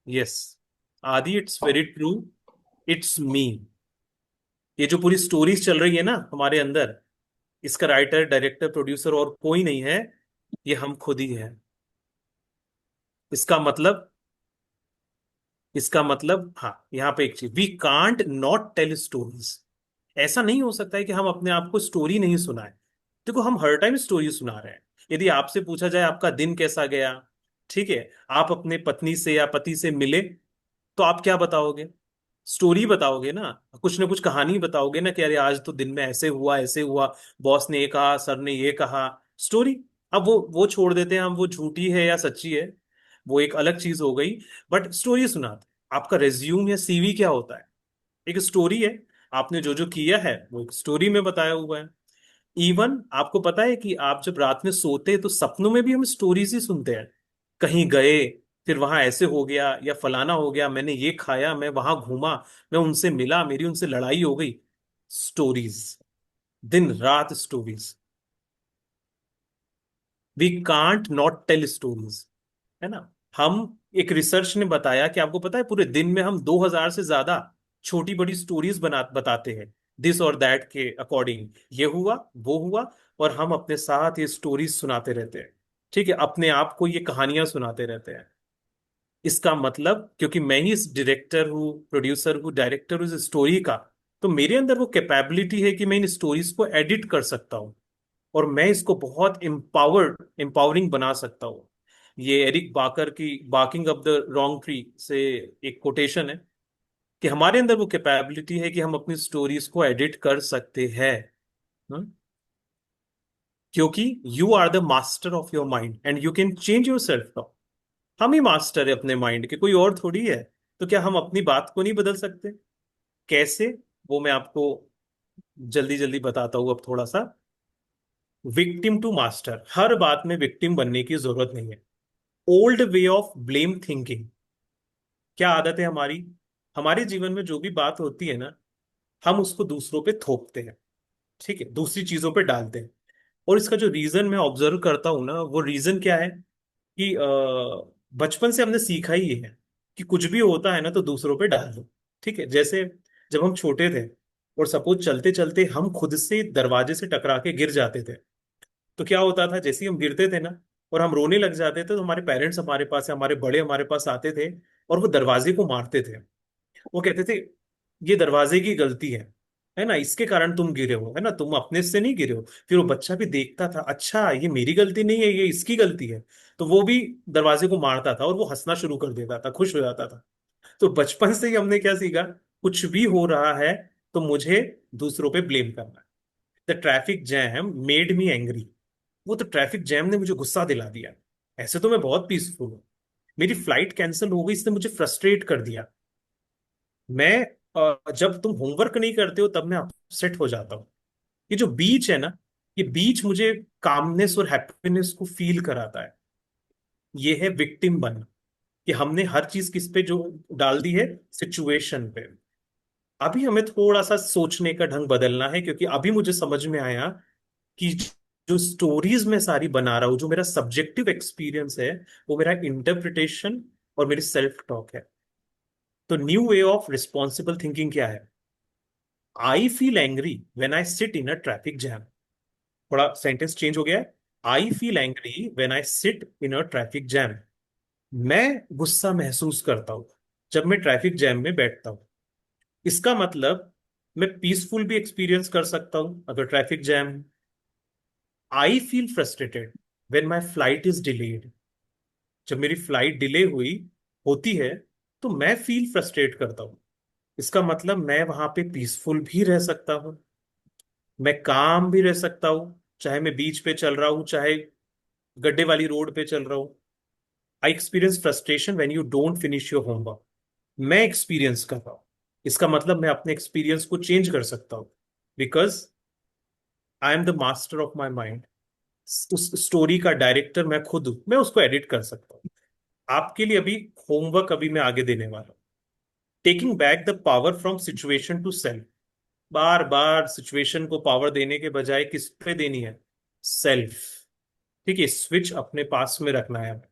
Yes, आदि, it's very true, it's me. ये जो पूरी stories चल रही है ना हमारे अंदर, इसका राइटर, डायरेक्टर, प्रोड्यूसर और कोई नहीं है, ये हम खुद ही है। इसका मतलब, हाँ, यहाँ पे एक चीज, we can't not tell stories. ऐसा नहीं हो सकता है कि हम अपने आप को स्टोरी नहीं सुनाए। देखो, हम हर टाइम स्टोरी सुना रहे हैं। यदि आपसे पूछा जाए आपका दिन कैसा गया, ठीक है, आप अपने पत्नी से या पति से मिले, तो आप क्या बताओगे? स्टोरी बताओगे ना कुछ कहानी बताओगे ना, कि अरे आज तो दिन में ऐसे हुआ, ऐसे हुआ, बॉस ने ये कहा, सर ने ये कहा। स्टोरी। अब वो छोड़ देते हैं हम, वो झूठी है या सच्ची है, वो एक अलग चीज हो गई। बट स्टोरी सुनाते। आपका रेज्यूम या सीवी क्या होता है? एक स्टोरी है। आपने जो जो किया है वो एक स्टोरी में बताया हुआ है। इवन आपको पता है कि आप जब रात में सोते हैं तो सपनों में भी हम स्टोरीज ही सुनते हैं। कहीं गए, फिर वहां ऐसे हो गया या फलाना हो गया, मैंने ये खाया, मैं वहां घूमा, मैं उनसे मिला, मेरी उनसे लड़ाई हो गई। स्टोरीज। दिन रात stories. We can't not tell stories, है ना। हम, एक रिसर्च ने बताया कि आपको पता है पूरे दिन में हम 2000 से ज्यादा छोटी बड़ी स्टोरीज बताते हैं, दिस और दैट के अकॉर्डिंग। ये हुआ, वो हुआ, और हम अपने साथ ये स्टोरीज सुनाते रहते हैं। ठीक है, अपने आप को ये कहानियां सुनाते रहते हैं। इसका मतलब, क्योंकि मैं ही इस डायरेक्टर हूँ, प्रोड्यूसर हूँ, डायरेक्टर हूँ इस स्टोरी का, तो मेरे अंदर वो कैपेबिलिटी है कि मैं इन स्टोरीज को एडिट कर सकता हूँ, और मैं इसको बहुत एम्पावरिंग बना सकता हूँ। ये एरिक बाकर की barking up the wrong tree से एक कोटेशन है, कि हमारे अंदर वो कैपेबिलिटी है कि हम अपनी स्टोरीज को एडिट कर सकते हैं। हम्म? क्योंकि you are the master of your mind and you can change your self now. हम ही मास्टर है अपने माइंड के, कोई और थोड़ी है। तो क्या हम अपनी बात को नहीं बदल सकते? कैसे? वो मैं आपको जल्दी जल्दी बताता हूँ अब थोड़ा सा। विक्टिम टू मास्टर, हर बात में विक्टिम बनने की जरूरत नहीं है। Old way of blame thinking. क्या आदत है हमारी? हमारे जीवन में जो भी बात होती है ना, हम उसको दूसरों पे थोपते हैं। ठीक है, दूसरी चीजों पे डालते हैं। और इसका जो रीजन मैं ऑब्जर्व करता हूं ना, वो रीजन क्या है कि बचपन से हमने सीखा ही ये है कि कुछ भी होता है ना तो दूसरों पे डाल दो। ठीक है, जैसे जब हम छोटे थे और सपोज चलते चलते हम खुद से दरवाजे से टकरा के गिर जाते थे, तो क्या होता था, जैसे ही हम गिरते थे ना और हम रोने लग जाते थे, तो हमारे पेरेंट्स हमारे पास, हमारे बड़े हमारे पास आते थे, और वो दरवाजे को मारते थे। वो कहते थे, ये दरवाजे की गलती है ना, इसके कारण तुम गिरे हो, है ना, तुम अपने से नहीं गिरे हो। फिर वो बच्चा भी देखता था, अच्छा ये मेरी गलती नहीं है, ये इसकी गलती है। तो वो भी दरवाजे को मारता था और वो हंसना शुरू कर देता था, खुश हो जाता था। तो बचपन से ही हमने क्या सीखा? कुछ भी हो रहा है तो मुझे दूसरों पे ब्लेम करना है। The traffic jam made me angry. वो तो ट्रैफिक जैम ने मुझे गुस्सा दिला दिया। ऐसे तो मैं बहुत पीसफुल हूँ। मेरी फ्लाइट कैंसिल हो गई, इसने मुझे फ्रस्ट्रेट कर दिया। मैं जब तुम होमवर्क नहीं करते हो तब मैं अपसेट हो जाता हूँ। ये जो बीच है ना, ये बीच मुझे कामनेस और हैप्पीनेस को फील कराता है। ये है विक्टिम बनना, कि हमने हर चीज किस पे जो डाल दी है, सिचुएशन पे। अभी हमें थोड़ा सा सोचने का ढंग बदलना है, क्योंकि अभी मुझे समझ में आया कि जो स्टोरीज मैं सारी बना रहा हूं, जो मेरा सब्जेक्टिव एक्सपीरियंस है, वो मेरा इंटरप्रिटेशन और मेरी सेल्फ टॉक है। तो new way of responsible thinking क्या है? I feel angry when I sit in a traffic jam. थोड़ा सेंटेंस चेंज हो गया है। I feel angry when I sit in a traffic jam. मैं गुस्सा महसूस करता हूं जब मैं ट्रैफिक जैम में बैठता हूं। इसका मतलब, मैं पीसफुल भी एक्सपीरियंस कर सकता हूं अगर traffic jam. I feel frustrated when my flight is delayed. जब मेरी फ्लाइट डिले हुई होती है तो मैं फील फ्रस्ट्रेट करता हूं। इसका मतलब मैं वहां पे पीसफुल भी रह सकता हूं, मैं काम भी रह सकता हूं, चाहे मैं बीच पे चल रहा हूं, चाहे गड्ढे वाली रोड पे चल रहा हूं। I experience frustration when you don't finish your homework. मैं एक्सपीरियंस कर रहा हूं। इसका मतलब मैं अपने एक्सपीरियंस को चेंज कर सकता हूं, because I am the master of my mind. उस स्टोरी का डायरेक्टर मैं खुद हूं, मैं उसको एडिट कर सकता हूं। आपके लिए अभी होमवर्क अभी मैं आगे देने वाला हूं। Taking back the power from situation to self. बार बार सिचुएशन को पावर देने के बजाय किस पे देनी है? सेल्फ। ठीक है, स्विच अपने पास में रखना है हमें।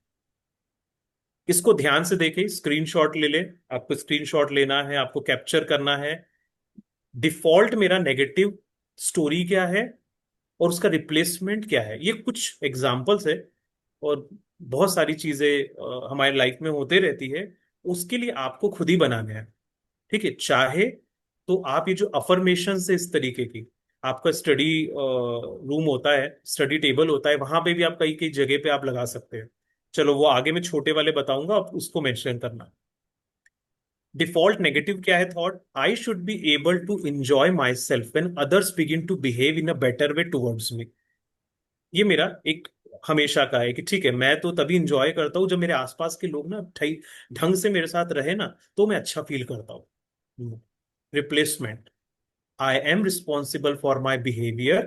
इसको ध्यान से देखें, स्क्रीनशॉट ले ले। आपको स्क्रीनशॉट लेना है, आपको कैप्चर करना है। डिफॉल्ट मेरा नेगेटिव स्टोरी क्या है? और उसका रिप्लेसमेंट क्या है। ये कुछ एग्जाम्पल्स है, और बहुत सारी चीजें हमारे लाइफ में होते रहती है। उसके लिए आपको खुद ही बनाना है। ठीक है, चाहे तो आप ये जो अफर्मेशन है इस तरीके की, आपका स्टडी रूम होता है, स्टडी टेबल होता है, वहां पे भी आप कई कई जगह पे आप लगा सकते हैं। चलो वो आगे मैं छोटे वाले बताऊंगा, आप उसको मेंशन करना। डिफॉल्ट नेगेटिव क्या है thought, I should be able to enjoy myself when others begin to behave in a better way towards me. ये मेरा एक हमेशा का है कि ठीक है, मैं तो तभी इंजॉय करता हूँ जब मेरे आसपास के लोग ना ढंग से मेरे साथ रहे ना, तो मैं अच्छा फील करता हूँ। Replacement, I am responsible for my behavior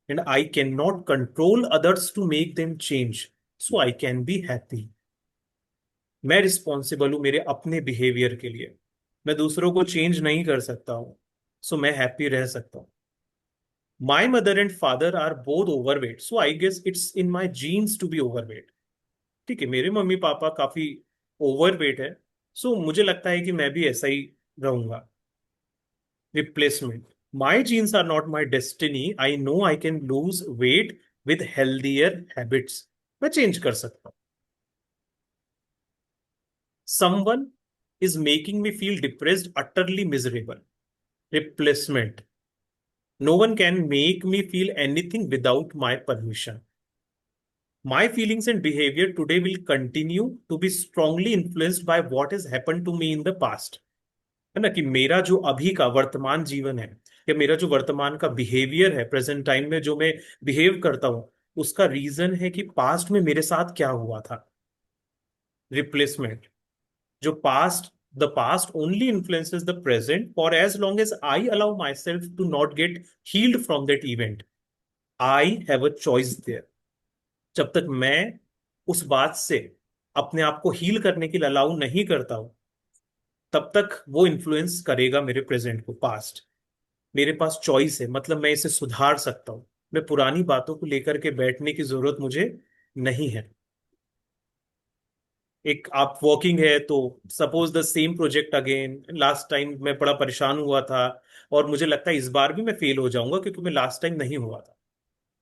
and I cannot control others to make them change. So I can be happy. मैं रिस्पॉन्सिबल हूं मेरे अपने बिहेवियर के लिए, मैं दूसरों को चेंज नहीं कर सकता हूं, सो मैं हैप्पी रह सकता हूं। My mother and father are both overweight, so I guess it's in my genes to be overweight. ठीक है, मेरे मम्मी पापा काफी ओवरवेट है, सो मुझे लगता है कि मैं भी ऐसा ही रहूंगा। Replacement. My genes are not my destiny. I know I can lose weight with healthier habits. मैं चेंज कर सकता हूँ। Someone is making me feel depressed, utterly miserable. Replacement. No one can make me feel anything without my permission. My feelings and behavior today will continue to be strongly influenced by what has happened to me in the past. है ना, कि मेरा जो अभी का वर्तमान जीवन है, या मेरा जो वर्तमान का बिहेवियर है, प्रेजेंट टाइम में जो मैं बिहेव करता हूं, उसका रीजन है कि पास्ट में मेरे साथ क्या हुआ था। रिप्लेसमेंट, जो past, the past only influences the present for as long as I allow myself to not get healed from that event. I have a choice there. जब तक मैं उस बात से अपने आप को हील करने के लिए अलाउ नहीं करता हूं, तब तक वो इन्फ्लुएंस करेगा मेरे प्रेजेंट को, पास्ट। मेरे पास चॉइस है, मतलब मैं इसे सुधार सकता हूं। मैं पुरानी बातों को लेकर के बैठने की जरूरत मुझे नहीं है। एक आप वर्किंग है तो suppose the same project again, last time मैं बड़ा परेशान हुआ था और मुझे लगता है इस बार भी मैं फेल हो जाऊंगा क्योंकि मैं लास्ट टाइम नहीं हुआ था।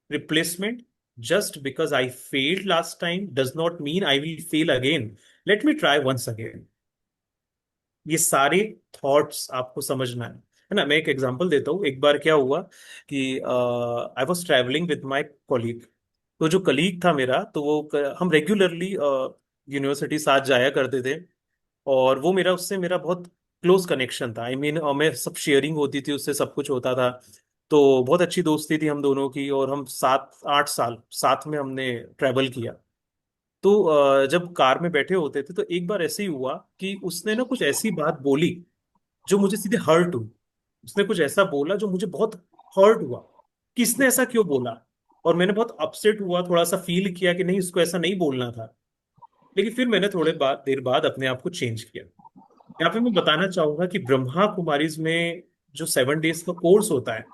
Replacement, just because I failed last time does not mean I will fail again, let me try once again. ये सारे थॉट्स आपको समझना है ना। मैं एक एग्जांपल देता हूँ। एक बार क्या हुआ कि I was travelling with my colleague. तो जो कलीग था मेरा, तो हम रेगुलरली यूनिवर्सिटी साथ जाया करते थे, और वो मेरा उससे मेरा बहुत क्लोज कनेक्शन था। आई मीन मैं सब शेयरिंग होती थी उससे, सब कुछ होता था। तो बहुत अच्छी दोस्ती थी हम दोनों की, और हम 7 8 साल साथ में हमने ट्रैवल किया। तो जब कार में बैठे होते थे तो एक बार ऐसे ही हुआ कि उसने ना कुछ ऐसी बात बोली जो मुझे सीधे हर्ट हुई। उसने कुछ ऐसा बोला जो मुझे बहुत हर्ट हुआ, कि इसने ऐसा क्यों बोला। और मैंने बहुत अपसेट हुआ, थोड़ा सा फील किया कि नहीं, इसको ऐसा नहीं बोलना था। लेकिन फिर मैंने थोड़े बाद देर बाद अपने आप को चेंज किया। यहाँ पे मैं बताना चाहूंगा कि ब्रह्मा कुमारीज में जो 7 डेज का कोर्स होता है,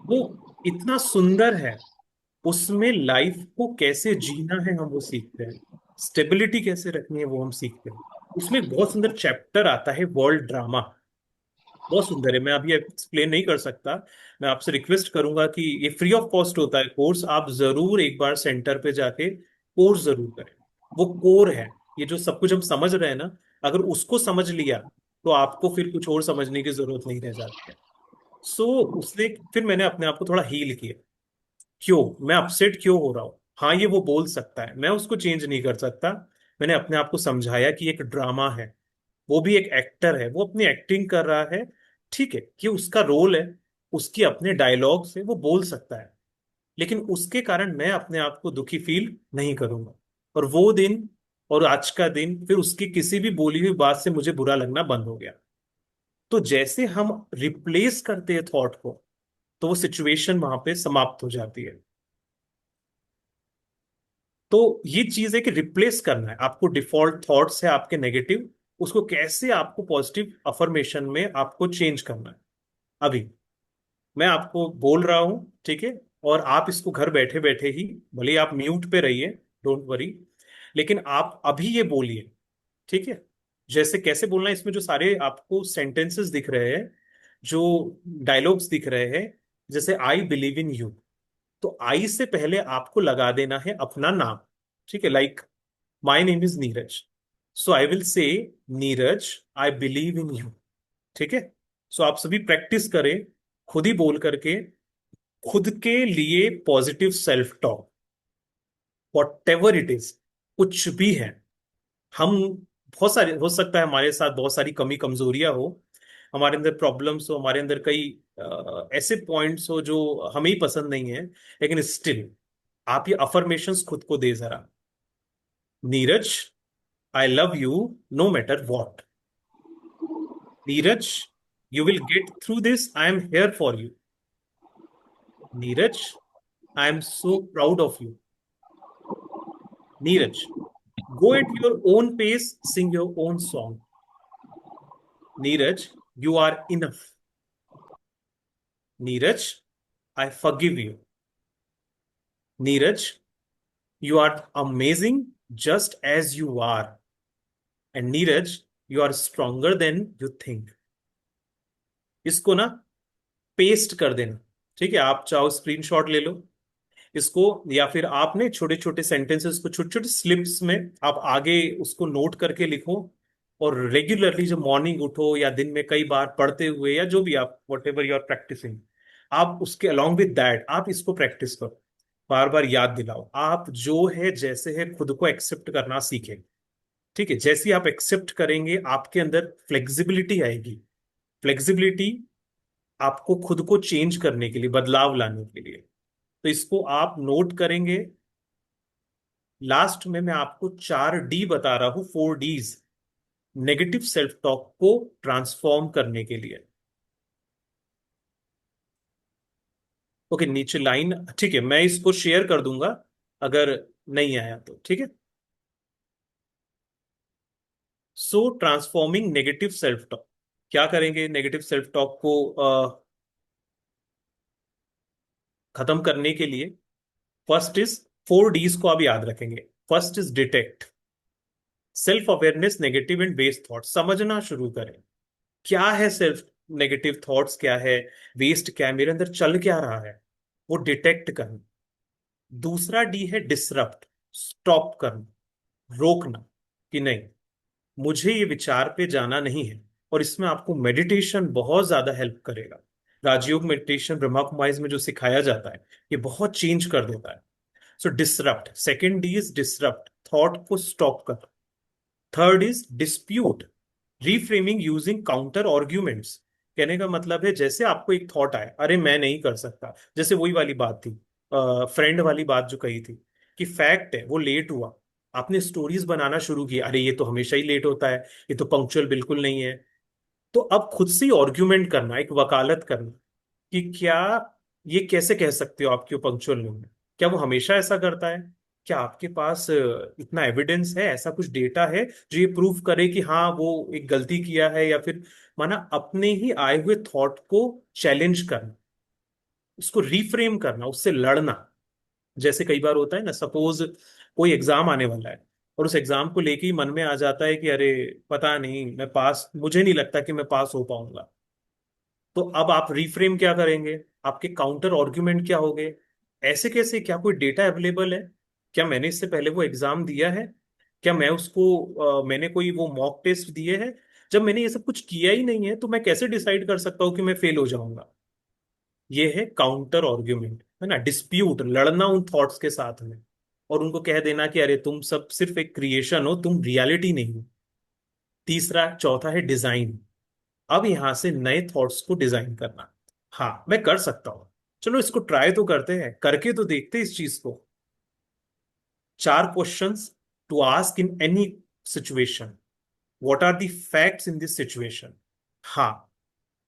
वो इतना सुंदर है। उसमें लाइफ को कैसे जीना है हम वो सीखते हैं, स्टेबिलिटी कैसे रखनी है वो हम सीखते हैं। उसमें एक बहुत सुंदर चैप्टर आता है वर्ल्ड ड्रामा। बहुत सुंदर है, मैं अभी एक्सप्लेन नहीं कर सकता। मैं आपसे रिक्वेस्ट करूंगा कि ये फ्री ऑफ कॉस्ट होता है कोर्स, आप जरूर एक बार सेंटर पे जाके कोर्स जरूर करें। वो कोर है, ये जो सब कुछ हम समझ रहे हैं ना, अगर उसको समझ लिया तो आपको फिर कुछ और समझने की जरूरत नहीं रह जाती है। सो उसने, फिर मैंने अपने आप को थोड़ा हील किया। क्यों मैं अपसेट क्यों हो रहा हूँ, हाँ ये वो बोल सकता है, मैं उसको चेंज नहीं कर सकता। मैंने अपने आप को समझाया कि एक ड्रामा है, वो भी एक एक्टर है, वो अपनी एक्टिंग कर रहा है। ठीक है कि उसका रोल है, उसकी अपने डायलॉग से वो बोल सकता है, लेकिन उसके कारण मैं अपने आप को दुखी फील नहीं करूंगा। और वो दिन और आज का दिन, फिर उसकी किसी भी बोली हुई बात से मुझे बुरा लगना बंद हो गया। तो जैसे हम रिप्लेस करते हैं थॉट को, तो वो सिचुएशन वहां पे समाप्त हो जाती है। तो ये चीज है कि रिप्लेस करना है आपको, डिफॉल्ट थॉट्स है आपके नेगेटिव, उसको कैसे आपको पॉजिटिव अफर्मेशन में आपको चेंज करना है। अभी मैं आपको बोल रहा हूं, ठीक है, और आप इसको घर बैठे बैठे ही, भले ही आप म्यूट पे रहिए, डोंट वरी, लेकिन आप अभी ये बोलिए। ठीक है, जैसे कैसे बोलना है, इसमें जो सारे आपको सेंटेंसेस दिख रहे हैं, जो डायलॉग्स दिख रहे हैं, जैसे आई बिलीव इन यू, तो आई से पहले आपको लगा देना है अपना नाम, ठीक है, like my name is Neeraj, so I will say Neeraj I believe in you, ठीक है। सो आप सभी प्रैक्टिस करें, खुद ही बोल करके खुद के लिए positive self talk, what ever it is, कुछ भी है। हम बहुत सारे, हो सकता है हमारे साथ बहुत सारी कमी कमजोरियां हो, हमारे अंदर प्रॉब्लम्स हो, हमारे अंदर कई ऐसे पॉइंट्स हो जो हमें ही पसंद नहीं है, लेकिन स्टिल आप ये अफर्मेशंस खुद को दे जरा। Neeraj, I love you know matter what. Neeraj, you will get through this, I am here for you. Neeraj, I am so proud of you. Neeraj, go at your own pace, sing your own song. Neeraj, you are enough. Neeraj, I forgive you. Neeraj, you are amazing just as you are. And Neeraj, you are stronger than you think. इसको ना paste कर देना, ठीक है। आप चाहो screenshot ले लो इसको, या फिर आपने छोटे छोटे सेंटेंसेस को छोटे छोटे स्लिप्स में आप आगे उसको नोट करके लिखो। और रेगुलरली जब मॉर्निंग उठो या दिन में कई बार पढ़ते हुए या जो भी आप whatever you are practicing, आप उसके अलॉन्ग विद दैट आप इसको प्रैक्टिस करो, बार बार याद दिलाओ। आप जो है जैसे है खुद को एक्सेप्ट करना सीखें, ठीक है। जैसे ही आप एक्सेप्ट करेंगे आपके अंदर फ्लेक्सिबिलिटी आएगी। फ्लेक्सिबिलिटी आपको खुद को चेंज करने के लिए, बदलाव लाने के लिए। तो इसको आप नोट करेंगे। लास्ट में मैं आपको 4D बता रहा हूं, 4Ds, नेगेटिव सेल्फ टॉक को ट्रांसफॉर्म करने के लिए। ओके, नीचे लाइन, ठीक है, मैं इसको शेयर कर दूंगा अगर नहीं आया तो, ठीक है। सो ट्रांसफॉर्मिंग नेगेटिव सेल्फ टॉक, क्या करेंगे नेगेटिव सेल्फ टॉक को खत्म करने के लिए? फर्स्ट इज, 4Ds को आप याद रखेंगे। First is detect, self awareness, negative and waste thought, समझना शुरू करें क्या है सेल्फ, नेगेटिव थॉट्स क्या है, वेस्ट क्या है, मेरे अंदर चल क्या रहा है, वो डिटेक्ट करना। दूसरा डी है डिसरप्ट, स्टॉप करना, रोकना, कि नहीं, मुझे ये विचार पे जाना नहीं है। और इसमें आपको मेडिटेशन बहुत ज्यादा हेल्प करेगा। राजयोग मेडिटेशन ब्रह्मा कुमारीज में जो सिखाया जाता है ये बहुत चेंज कर देता है। So disrupt, second D is disrupt, thought को स्टॉप कर। Third is dispute, reframing using counter arguments. कहने का मतलब है जैसे आपको एक थॉट आए, अरे मैं नहीं कर सकता, जैसे वही वाली बात थी, फ्रेंड वाली बात जो कही थी कि फैक्ट है वो लेट हुआ, आपने स्टोरीज बनाना शुरू किया, अरे ये तो हमेशा ही लेट होता है, ये तो पंक्चुअल बिल्कुल नहीं है। तो अब खुद से आर्ग्यूमेंट करना, एक वकालत करना कि क्या ये कैसे कह सकते हो आप क्यों पंक्चुअल नहीं है, क्या वो हमेशा ऐसा करता है, क्या आपके पास इतना एविडेंस है, ऐसा कुछ डेटा है जो ये प्रूव करे कि हाँ वो एक गलती किया है, या फिर माना अपने ही आए हुए थॉट को चैलेंज करना, उसको रिफ्रेम करना, उससे लड़ना। जैसे कई बार होता है ना, सपोज कोई एग्जाम आने वाला है और उस एग्जाम को लेके ही मन में आ जाता है कि अरे पता नहीं मैं पास, मुझे नहीं लगता कि मैं पास हो पाऊंगा। तो अब आप रिफ्रेम क्या करेंगे, आपके काउंटर आर्ग्यूमेंट क्या होंगे, ऐसे कैसे, क्या कोई डेटा अवेलेबल है, क्या मैंने इससे पहले वो एग्जाम दिया है, क्या मैं उसको मैंने कोई वो मॉक टेस्ट दिए हैं, जब मैंने ये सब कुछ किया ही नहीं है तो मैं कैसे डिसाइड कर सकता हूँ कि मैं फेल हो जाऊंगा। ये है काउंटर आर्ग्यूमेंट, है ना, डिस्प्यूट, लड़ना उन थॉट्स के साथ में और उनको कह देना कि अरे तुम सब सिर्फ एक क्रिएशन हो, तुम रियलिटी नहीं हो। तीसरा, चौथा है डिजाइन, अब यहां से नए थॉट्स को डिजाइन करना। हाँ मैं कर सकता हूं, चलो इसको ट्राई तो करते हैं, करके तो देखते हैं इस चीज को। 4 questions to ask in any situation, what are the facts in this situation. हाँ,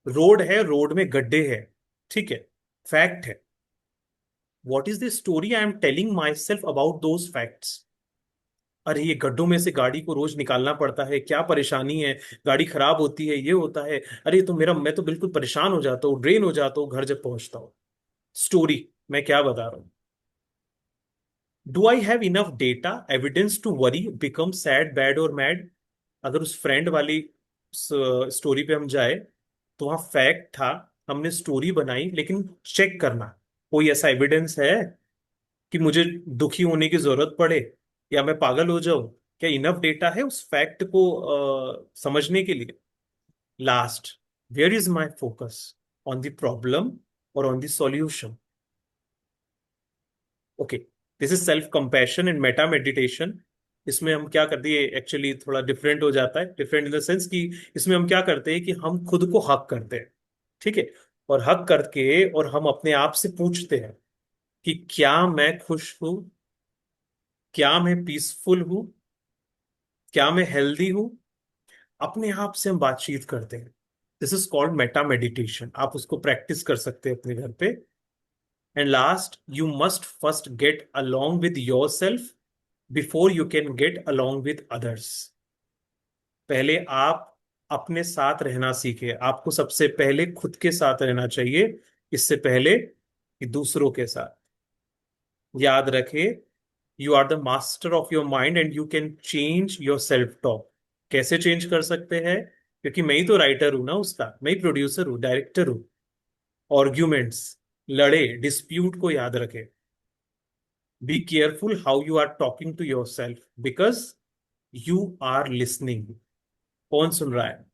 रोड है, रोड में गड्ढे हैं, ठीक है, फैक्ट है। What is the story I am telling myself about those facts. अरे ये गड्ढों में से गाड़ी को रोज निकालना पड़ता है, क्या परेशानी है, गाड़ी खराब होती है, ये होता है, अरे तो मेरा, मैं तो बिल्कुल परेशान हो जाता हूँ, ड्रेन हो जाता हूँ घर जब पहुंचता हूँ। स्टोरी, मैं क्या बता रहा हूँ। Do I have enough data evidence to worry, become sad, bad और मैड। अगर उस फ्रेंड वाली स्टोरी पे हम जाए तो वहां फैक्ट था, हमने स्टोरी बनाई, लेकिन चेक करना कोई ऐसा एविडेंस है कि मुझे दुखी होने की जरूरत पड़े या मैं पागल हो जाऊं? क्या इनफ डेटा है उस फैक्ट को समझने के लिए? Last, where is my focus? On the problem और on the solution? Okay, this is self compassion and meta meditation. इसमें हम क्या करते हैं, एक्चुअली थोड़ा डिफरेंट हो जाता है, डिफरेंट इन द सेंस कि इसमें हम क्या करते हैं कि हम खुद को हक करते हैं। ठीक है? और हक करके और हम अपने आप से पूछते हैं कि क्या मैं खुश हूं, क्या मैं पीसफुल हूं, क्या मैं हेल्दी हूं। अपने आप से हम बातचीत करते हैं। This is called Meta meditation. आप उसको प्रैक्टिस कर सकते हैं अपने घर पे। And last, you must first get along with your self before you can get along with others. पहले आप अपने साथ रहना सीखे। आपको सबसे पहले खुद के साथ रहना चाहिए, इससे पहले कि दूसरों के साथ। याद रखे, you are the master of your mind and you can change your self talk. कैसे चेंज कर सकते हैं? क्योंकि मैं ही तो राइटर हूं ना उसका, मैं ही प्रोड्यूसर हूँ, डायरेक्टर हूँ। आर्ग्यूमेंट्स, लड़े, डिस्प्यूट को याद रखे। Be careful how you are talking to yourself, because you are listening. कौन सुन रहा है?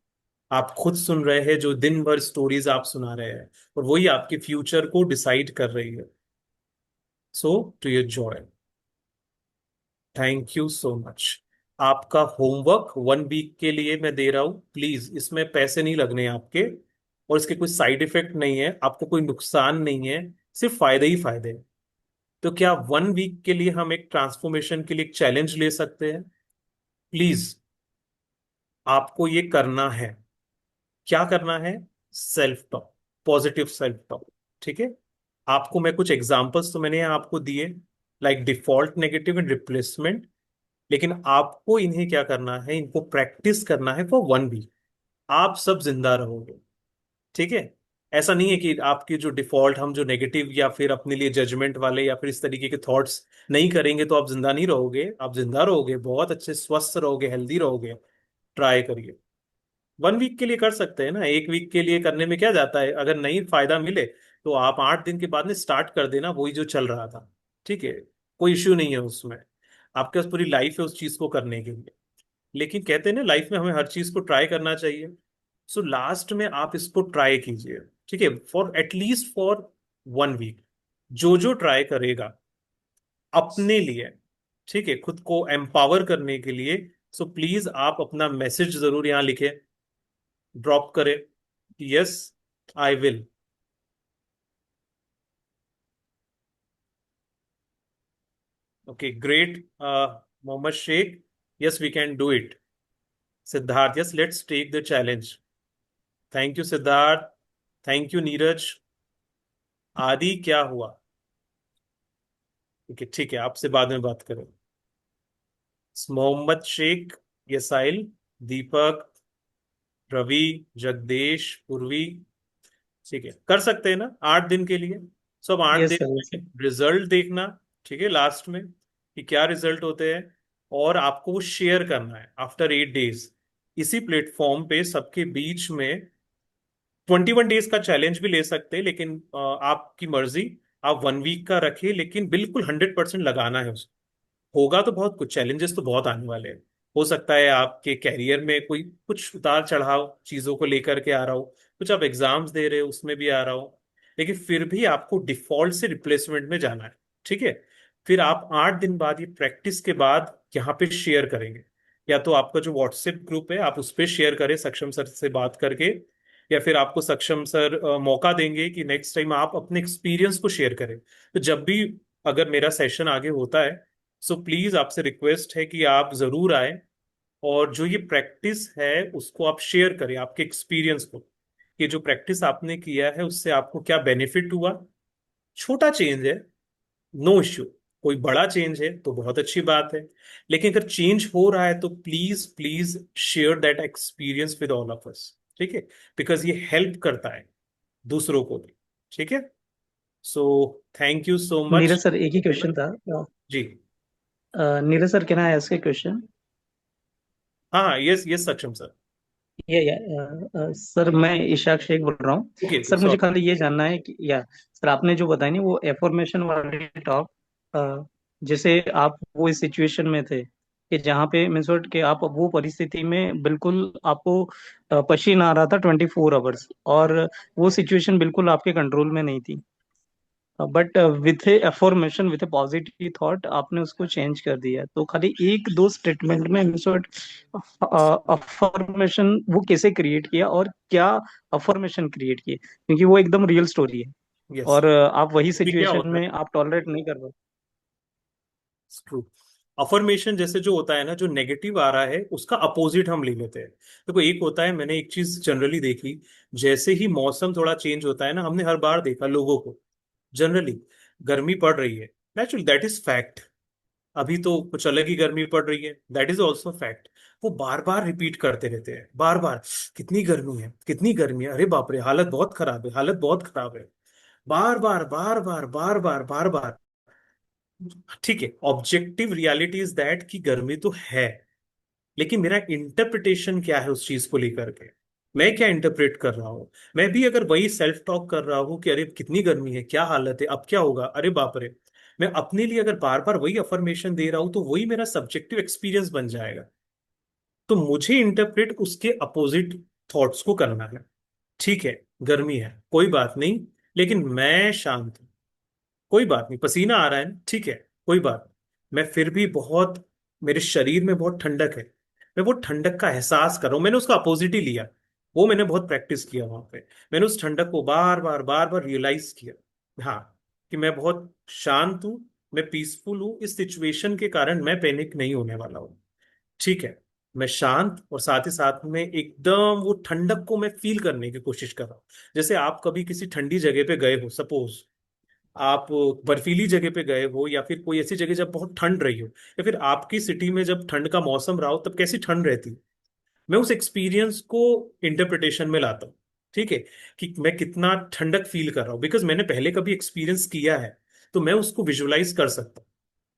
आप खुद सुन रहे हैं, जो दिन भर स्टोरीज आप सुना रहे हैं, और वही आपके फ्यूचर को डिसाइड कर रही है। So to your joy. Thank you so much. आपका होमवर्क 1 वीक के लिए मैं दे रहा हूं। प्लीज, इसमें पैसे नहीं लगने आपके, और इसके कोई साइड इफेक्ट नहीं है, आपको कोई नुकसान नहीं है, सिर्फ फायदे ही फायदे हैं। तो क्या 1 वीक के लिए हम एक ट्रांसफॉर्मेशन के लिए एक चैलेंज ले सकते हैं? प्लीज, आपको ये करना है। क्या करना है? Self talk, positive self talk. ठीक है? आपको मैं कुछ एग्जांपल्स तो मैंने यहाँ आपको दिए, like default, negative and replacement. लेकिन आपको इन्हें क्या करना है, इनको प्रैक्टिस करना है फॉर 1 वीक। आप सब जिंदा रहोगे। ठीक है? ऐसा नहीं है कि आपकी जो डिफॉल्ट, हम जो नेगेटिव या फिर अपने लिए जजमेंट वाले या फिर इस तरीके के थॉट्स नहीं करेंगे तो आप जिंदा नहीं रहोगे। आप जिंदा रहोगे, बहुत अच्छे स्वस्थ रहोगे, हेल्दी रहोगे। ट्राई करिए। 1 वीक के लिए कर सकते हैं ना, 1 वीक के लिए करने में क्या जाता है? अगर नहीं फायदा मिले तो आप 8 दिन के बाद में स्टार्ट कर देना वही जो चल रहा था। ठीक है? कोई इश्यू नहीं है उसमें। आपके पास पूरी लाइफ है उस चीज को करने के लिए। लेकिन कहते हैं ना, लाइफ में हमें हर चीज को ट्राई करना चाहिए। सो लास्ट में आप इसको ट्राई कीजिए। ठीक है? For at least for 1 week. जो जो ट्राई करेगा अपने लिए, ठीक है, खुद को एम्पावर करने के लिए, सो प्लीज आप अपना मैसेज जरूर यहां लिखे, ड्रॉप करें। Yes, I will. Okay, great. Mohammed Shaikh, yes we can do it. Siddharth, yes let's take the challenge. Thank you Siddharth. Thank you Neeraj. Aadi, क्या हुआ? ठीक है, आपसे बाद में बात करें। मोहम्मद शेख, यसाइल, दीपक, रवि, जगदीश, पूर्वी। ठीक है, कर सकते हैं ना 8 दिन के लिए? सब 8 दिन यस सर, यस में सर। रिजल्ट देखना। ठीक है, लास्ट में कि क्या रिजल्ट होते हैं, और आपको वो शेयर करना है आफ्टर 8 डेज। इसी प्लेटफॉर्म पे सबके बीच में 21 डेज का चैलेंज भी ले सकते हैं, लेकिन आपकी मर्जी। आप 1 वीक का रखिए, लेकिन बिल्कुल 100% लगाना है उसको। होगा तो बहुत कुछ, चैलेंजेस तो बहुत आने वाले हैं। हो सकता है आपके कैरियर में कोई कुछ उतार चढ़ाव चीजों को लेकर के आ रहा हो, कुछ आप एग्जाम्स दे रहे हो उसमें भी आ रहा हो, लेकिन फिर भी आपको डिफॉल्ट से रिप्लेसमेंट में जाना है। ठीक है? फिर आप 8 दिन बाद ये प्रैक्टिस के बाद यहाँ पे शेयर करेंगे। या तो आपका जो व्हाट्सएप ग्रुप है आप उस पर शेयर करें सक्षम सर से बात करके, या फिर आपको सक्षम सर मौका देंगे कि नेक्स्ट टाइम आप अपने एक्सपीरियंस को शेयर करें। तो जब भी अगर मेरा सेशन आगे होता है, सो प्लीज आपसे रिक्वेस्ट है कि आप जरूर आए, और जो ये प्रैक्टिस है उसको आप शेयर करें, आपके एक्सपीरियंस को, कि जो प्रैक्टिस आपने किया है उससे आपको क्या बेनिफिट हुआ। छोटा चेंज है, नो इश्यू। कोई बड़ा चेंज है तो बहुत अच्छी बात है, लेकिन अगर चेंज हो रहा है तो please please share that experience with all of us. ठीक है? बिकॉज ये हेल्प करता है दूसरों को भी। ठीक है? So thank you so much. Neeraj sir, एक ही क्वेश्चन था। जी। Neeraj sir, can I ask a question? हाँ हाँ, yes yes Saksham sir. Sir मैं इशाक शेख बोल रहा हूँ। ओके, सर मुझे सॉरी। खाली ये जानना है कि या सर आपने जो बताया ना वो एफॉर्मेशन वाली टॉक, जैसे आप वो इस सिचुएशन में थे कि जहाँ पे मीन्स कि आप वो परिस्थिति में बिल्कुल आपको पसीना आ रहा था 24 आवर्स, और वो सिचुएशन बिल्कुल आपके कंट्रोल में नहीं थी, but with A affirmation with A positive thought आपने उसको चेंज कर दिया। तो खाली एक दो स्टेटमेंट में अफर्मेशन वो कैसे क्रिएट किया और क्या अफर्मेशन क्रिएट किए, क्योंकि वो एकदम रियल स्टोरी है यस। और आप वही ये क्या सिचुएशन होता है? में आप टॉलरेट नहीं कर पाते। ट्रू। अफर्मेशन जैसे जो होता है ना, जो नेगेटिव आ रहा है उसका अपोजिट हम ले लेते हैं। देखो, एक होता है, मैंने एक चीज जनरली देखी, जैसे ही मौसम थोड़ा चेंज होता है ना, हमने हर बार देखा लोगों को, जनरली गर्मी पड़ रही है, नेचुरल, दैट इज फैक्ट। अभी तो कुछ अलग ही गर्मी पड़ रही है, दैट इज ऑल्सो फैक्ट। वो बार बार रिपीट करते रहते हैं, बार बार, कितनी गर्मी है, कितनी गर्मी है, अरे बाप रे, हालत बहुत खराब है, हालत बहुत खराब है। बार बार बार बार बार बार बार बार। ठीक है, ऑब्जेक्टिव रियलिटी इज दैट कि गर्मी तो है, लेकिन मेरा इंटरप्रिटेशन क्या है उस चीज को लेकर के, मैं क्या इंटरप्रेट कर रहा हूं। मैं भी अगर वही सेल्फ टॉक कर रहा हूं कि अरे कितनी गर्मी है, क्या हालत है, अब क्या होगा, अरे बाप रे, मैं अपने लिए अगर बार बार वही अफर्मेशन दे रहा हूं तो वही मेरा सब्जेक्टिव एक्सपीरियंस बन जाएगा। तो मुझे इंटरप्रेट उसके अपोजिट थॉट्स को करना है। ठीक है, गर्मी है, कोई बात नहीं, लेकिन मैं शांत हूं, कोई बात नहीं, पसीना आ रहा है ना, ठीक है, कोई बात नहीं, मैं फिर भी बहुत, मेरे शरीर में बहुत ठंडक है, मैं वो ठंडक का एहसास कर रहा हूं, मैंने उसका अपोजिट ही लिया। वो मैंने बहुत प्रैक्टिस किया वहां पे, मैंने उस ठंडक को बार बार बार बार रियलाइज किया। हाँ, कि मैं बहुत शांत हूँ, मैं पीसफुल हूँ, इस सिचुएशन के कारण मैं पैनिक नहीं होने वाला हूँ। ठीक है, मैं शांत, और साथ ही साथ में एकदम वो ठंडक को मैं फील करने की कोशिश कर रहा हूँ। जैसे आप कभी किसी ठंडी जगह पे गए हो, सपोज आप बर्फीली जगह पे गए हो, या फिर कोई ऐसी जगह जब बहुत ठंड रही हो, या फिर आपकी सिटी में जब ठंड का मौसम रहा हो तब कैसी ठंड रहती, मैं उस एक्सपीरियंस को इंटरप्रिटेशन में लाता हूँ। ठीक है, कि मैं कितना ठंडक फील कर रहा हूँ, बिकॉज मैंने पहले कभी एक्सपीरियंस किया है, तो मैं उसको विजुलाइज कर सकता हूँ।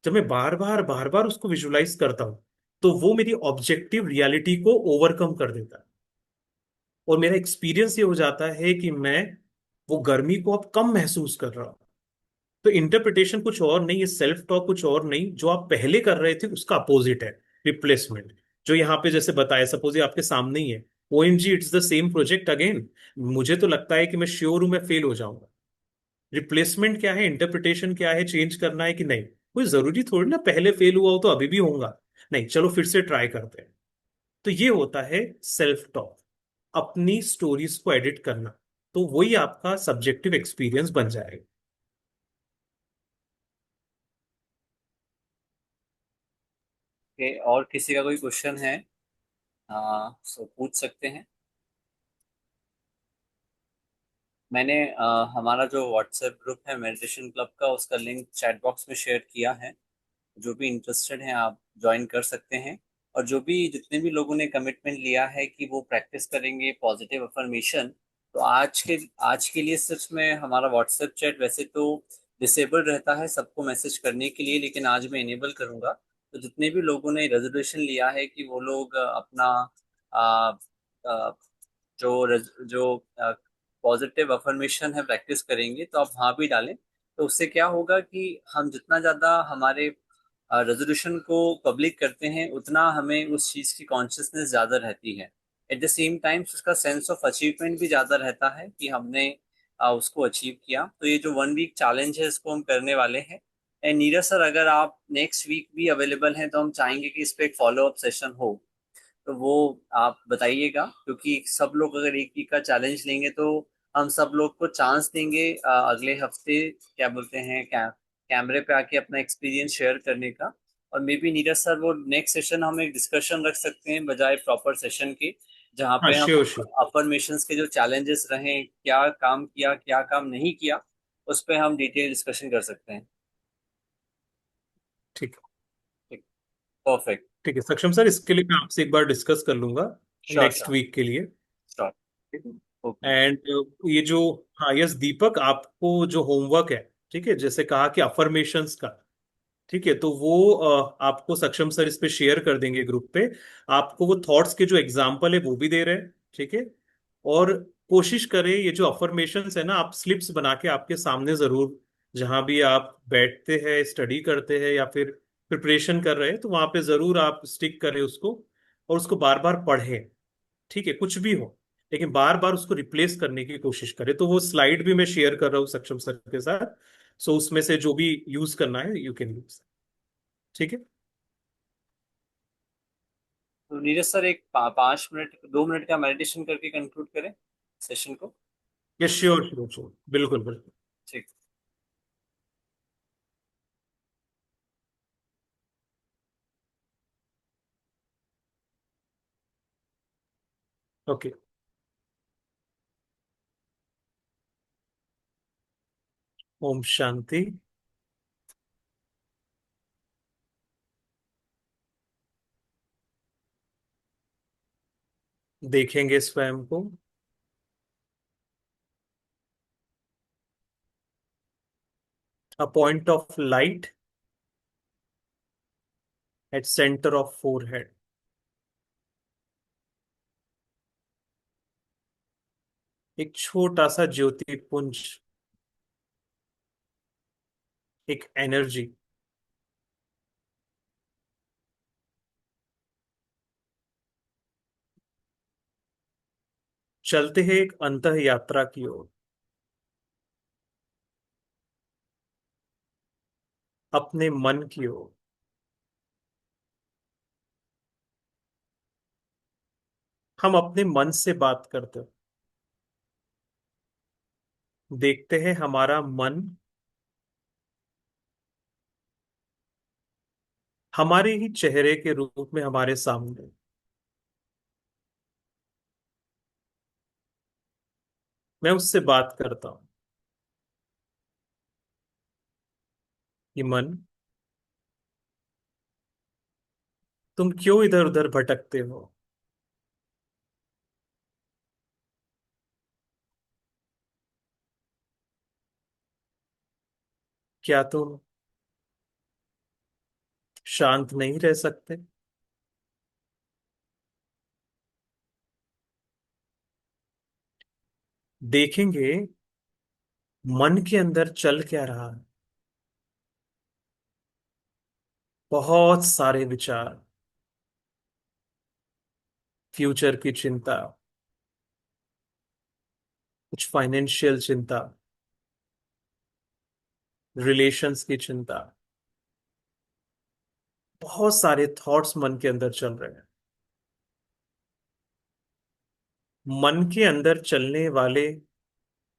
जब मैं बार बार उसको विजुलाइज करता हूँ, तो वो मेरी ऑब्जेक्टिव रियलिटी को ओवरकम कर देता है, और मेरा एक्सपीरियंस ये हो जाता है कि मैं वो गर्मी को अब कम महसूस कर रहा हूँ। तो इंटरप्रिटेशन कुछ और नहीं है, सेल्फ टॉक कुछ और नहीं, जो आप पहले कर रहे थे उसका अपोजिट है, रिप्लेसमेंट। जो यहाँ पे जैसे बताया, सपोज ये आपके सामने ही है, ONG, it's the same project again, मुझे तो लगता है कि मैं श्योर हूं मैं फेल हो जाऊंगा। रिप्लेसमेंट क्या है, इंटरप्रिटेशन क्या है, चेंज करना है कि नहीं, कोई जरूरी थोड़ी ना पहले फेल हुआ हो तो अभी भी होऊंगा, नहीं, चलो फिर से ट्राई करते हैं। तो ये होता है सेल्फ टॉक, अपनी स्टोरीज को एडिट करना, तो वही आपका सब्जेक्टिव एक्सपीरियंस बन जाएगा। ओके, और किसी का कोई क्वेश्चन है? सो पूछ सकते हैं। मैंने हमारा जो व्हाट्सएप ग्रुप है मेडिटेशन क्लब का, उसका लिंक चैट बॉक्स में शेयर किया है। जो भी इंटरेस्टेड हैं आप ज्वाइन कर सकते हैं। और जो भी जितने भी लोगों ने कमिटमेंट लिया है कि वो प्रैक्टिस करेंगे पॉजिटिव अफर्मेशन, तो आज के लिए सिर्फ मैं हमारा व्हाट्सएप चैट वैसे तो डिसेबल रहता है सबको मैसेज करने के लिए, लेकिन आज मैं इनेबल करूंगा। तो जितने भी लोगों ने रेजोल्यूशन लिया है कि वो लोग अपना अ, अ, जो पॉजिटिव अफर्मेशन है प्रैक्टिस करेंगे, तो आप वहाँ भी डालें। तो उससे क्या होगा कि हम जितना ज़्यादा हमारे रेजोल्यूशन को पब्लिक करते हैं, उतना हमें उस चीज़ की कॉन्शियसनेस ज़्यादा रहती है। एट द सेम टाइम उसका सेंस ऑफ अचीवमेंट भी ज़्यादा रहता है कि हमने उसको अचीव किया। तो ये जो 1 वीक चैलेंज है इसको हम करने वाले हैं। एंड नीरज सर, अगर आप नेक्स्ट वीक भी अवेलेबल हैं तो हम चाहेंगे कि इस पे एक फॉलो अप सेशन हो। तो वो आप बताइएगा, क्योंकि सब लोग अगर 1 वीक का चैलेंज लेंगे तो हम सब लोग को चांस देंगे अगले हफ्ते, क्या बोलते हैं, कैमरे पे आके अपना एक्सपीरियंस शेयर करने का। और मे बी नीरज सर, वो नेक्स्ट सेशन हम एक डिस्कशन रख सकते हैं बजाय प्रॉपर सेशन के, जहाँ हाँ, पे हम श्योर श्योर। अफर्मेशंस के जो चैलेंजेस रहे, क्या काम किया क्या काम नहीं किया, उस पर हम डिटेल डिस्कशन कर सकते हैं। ठीक है। ठीक। परफेक्ट। ठीक है सक्षम सर, इसके लिए मैं आपसे एक बार डिस्कस कर लूंगा श्योर नेक्स्ट श्योर। वीक के लिए। श्योर। ठीक है। ओके। एंड ये जो, हाँ यस दीपक, आपको जो होमवर्क है, ठीक है, जैसे कहा कि अफर्मेशंस का, ठीक है, तो वो आपको सक्षम सर इस पे शेयर कर देंगे ग्रुप पे। आपको वो थॉट्स के जो एग्जाम्पल है वो भी दे रहे हैं, ठीक है। और कोशिश करें ये जो अफर्मेशंस है ना, आप स्लिप्स बना के आपके सामने जरूर, जहां भी आप बैठते हैं, स्टडी करते हैं या फिर प्रिपरेशन कर रहे हैं, तो वहां पे जरूर आप स्टिक करें उसको, और उसको बार बार पढ़ें। ठीक है, कुछ भी हो, लेकिन बार बार उसको रिप्लेस करने की कोशिश करें। तो वो स्लाइड भी मैं शेयर कर रहा हूँ सक्षम सर के साथ। सो उसमें से जो भी यूज करना है यू कैन यूज। ठीक है। तो नीरज सर एक 5 मिनट 2 मिनट का मेडिटेशन करके कंक्लूड करें सेशन को। ये श्योर श्योर श्योर, बिल्कुल बिल्कुल। ठीक। ओके। ओम शांति। देखेंगे स्वयं को a point of light at centre of forehead. एक छोटा सा ज्योति पुंज, एक एनर्जी चलते हैं एक अंतः यात्रा की ओर, अपने मन की ओर। हम अपने मन से बात करते हैं, देखते हैं हमारा मन हमारे ही चेहरे के रूप में हमारे सामने। मैं उससे बात करता हूं कि मन, तुम क्यों इधर उधर भटकते हो? क्या तुम शांत नहीं रह सकते? देखेंगे मन के अंदर चल क्या रहा है। बहुत सारे विचार, फ्यूचर की चिंता, कुछ फाइनेंशियल चिंता, रिलेशंस की चिंता, बहुत सारे थॉट्स मन के अंदर चल रहे हैं। मन के अंदर चलने वाले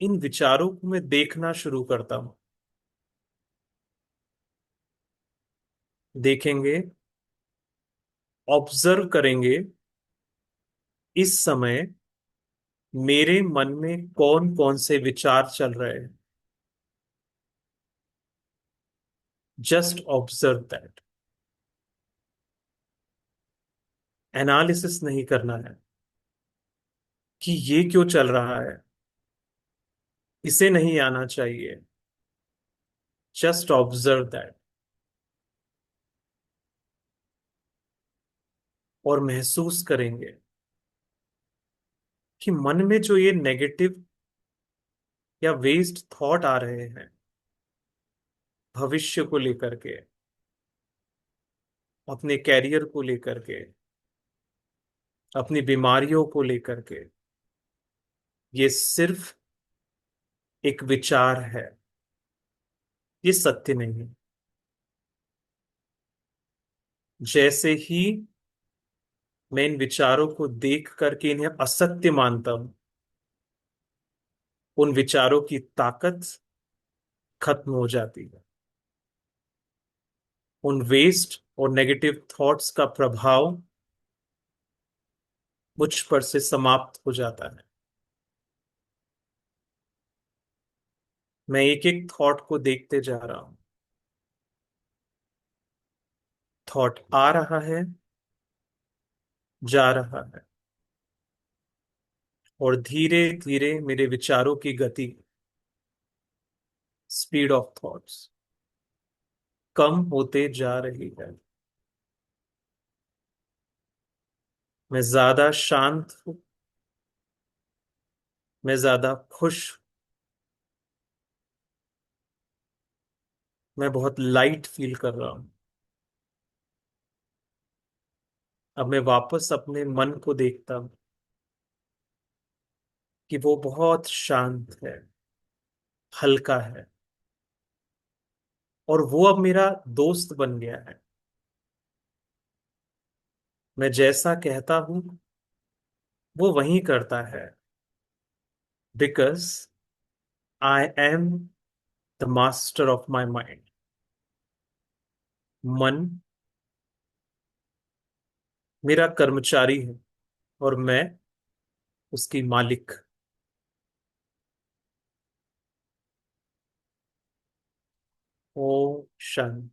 इन विचारों को मैं देखना शुरू करता हूं। देखेंगे, ऑब्जर्व करेंगे इस समय मेरे मन में कौन कौन से विचार चल रहे हैं। Just observe that. एनालिसिस नहीं करना है कि ये क्यों चल रहा है, इसे नहीं आना चाहिए। Just observe that. और महसूस करेंगे कि मन में जो ये नेगेटिव या वेस्ट थॉट आ रहे हैं, भविष्य को लेकर के, अपने कैरियर को लेकर के, अपनी बीमारियों को लेकर के, ये सिर्फ एक विचार है, ये सत्य नहीं है। जैसे ही मैं इन विचारों को देख करके इन्हें असत्य मानता हूं, उन विचारों की ताकत खत्म हो जाती है। उन वेस्ट और नेगेटिव थॉट्स का प्रभाव मुझ पर से समाप्त हो जाता है। मैं एक एक थॉट को देखते जा रहा हूं। थॉट आ रहा है, जा रहा है, और धीरे धीरे मेरे विचारों की गति, स्पीड ऑफ थॉट्स कम होते जा रही है। मैं ज्यादा शांत हूं, मैं ज्यादा खुश हूं, मैं बहुत लाइट फील कर रहा हूं। अब मैं वापस अपने मन को देखता हूं कि वो बहुत शांत है, हल्का है, और वो अब मेरा दोस्त बन गया है। मैं जैसा कहता हूं वो वही करता है, because I am the master of my mind. मन मेरा कर्मचारी है और मैं उसकी मालिक। ओम शांति।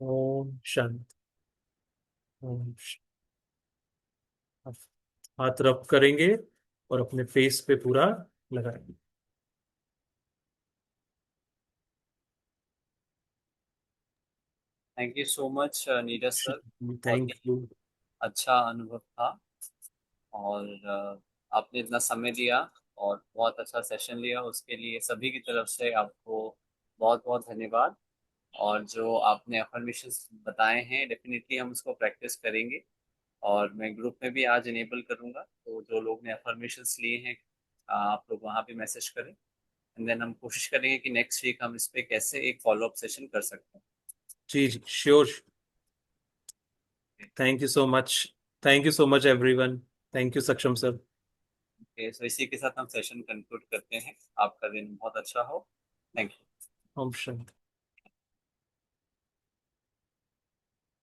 ओम शांति। ओम शांति। अब हाथ रब करेंगे और अपने फेस पे पूरा लगाएंगे। Thank you so much Neeraj sir. बहुत थैंक ही यू। अच्छा अनुभव था, और आपने इतना समय दिया और बहुत अच्छा सेशन लिया, उसके लिए सभी की तरफ से आपको बहुत बहुत धन्यवाद। और जो आपने अफर्मेशंस बताए हैं, डेफिनेटली हम उसको प्रैक्टिस करेंगे, और मैं ग्रुप में भी आज इनेबल करूंगा, तो जो लोग ने अफर्मेशंस लिए हैं आप लोग वहाँ पे मैसेज करें, एंड देन हम कोशिश करेंगे कि नेक्स्ट वीक हम इस पे कैसे एक फॉलो अप सेशन कर सकते हैं। जी जी, sure. Thank you so much. Thank you so much everyone. Thank you Saksham sir. Okay, so इसी के साथ हम सेशन कंक्लूड करते हैं। आपका दिन बहुत अच्छा हो। Thank you. ओम शांति।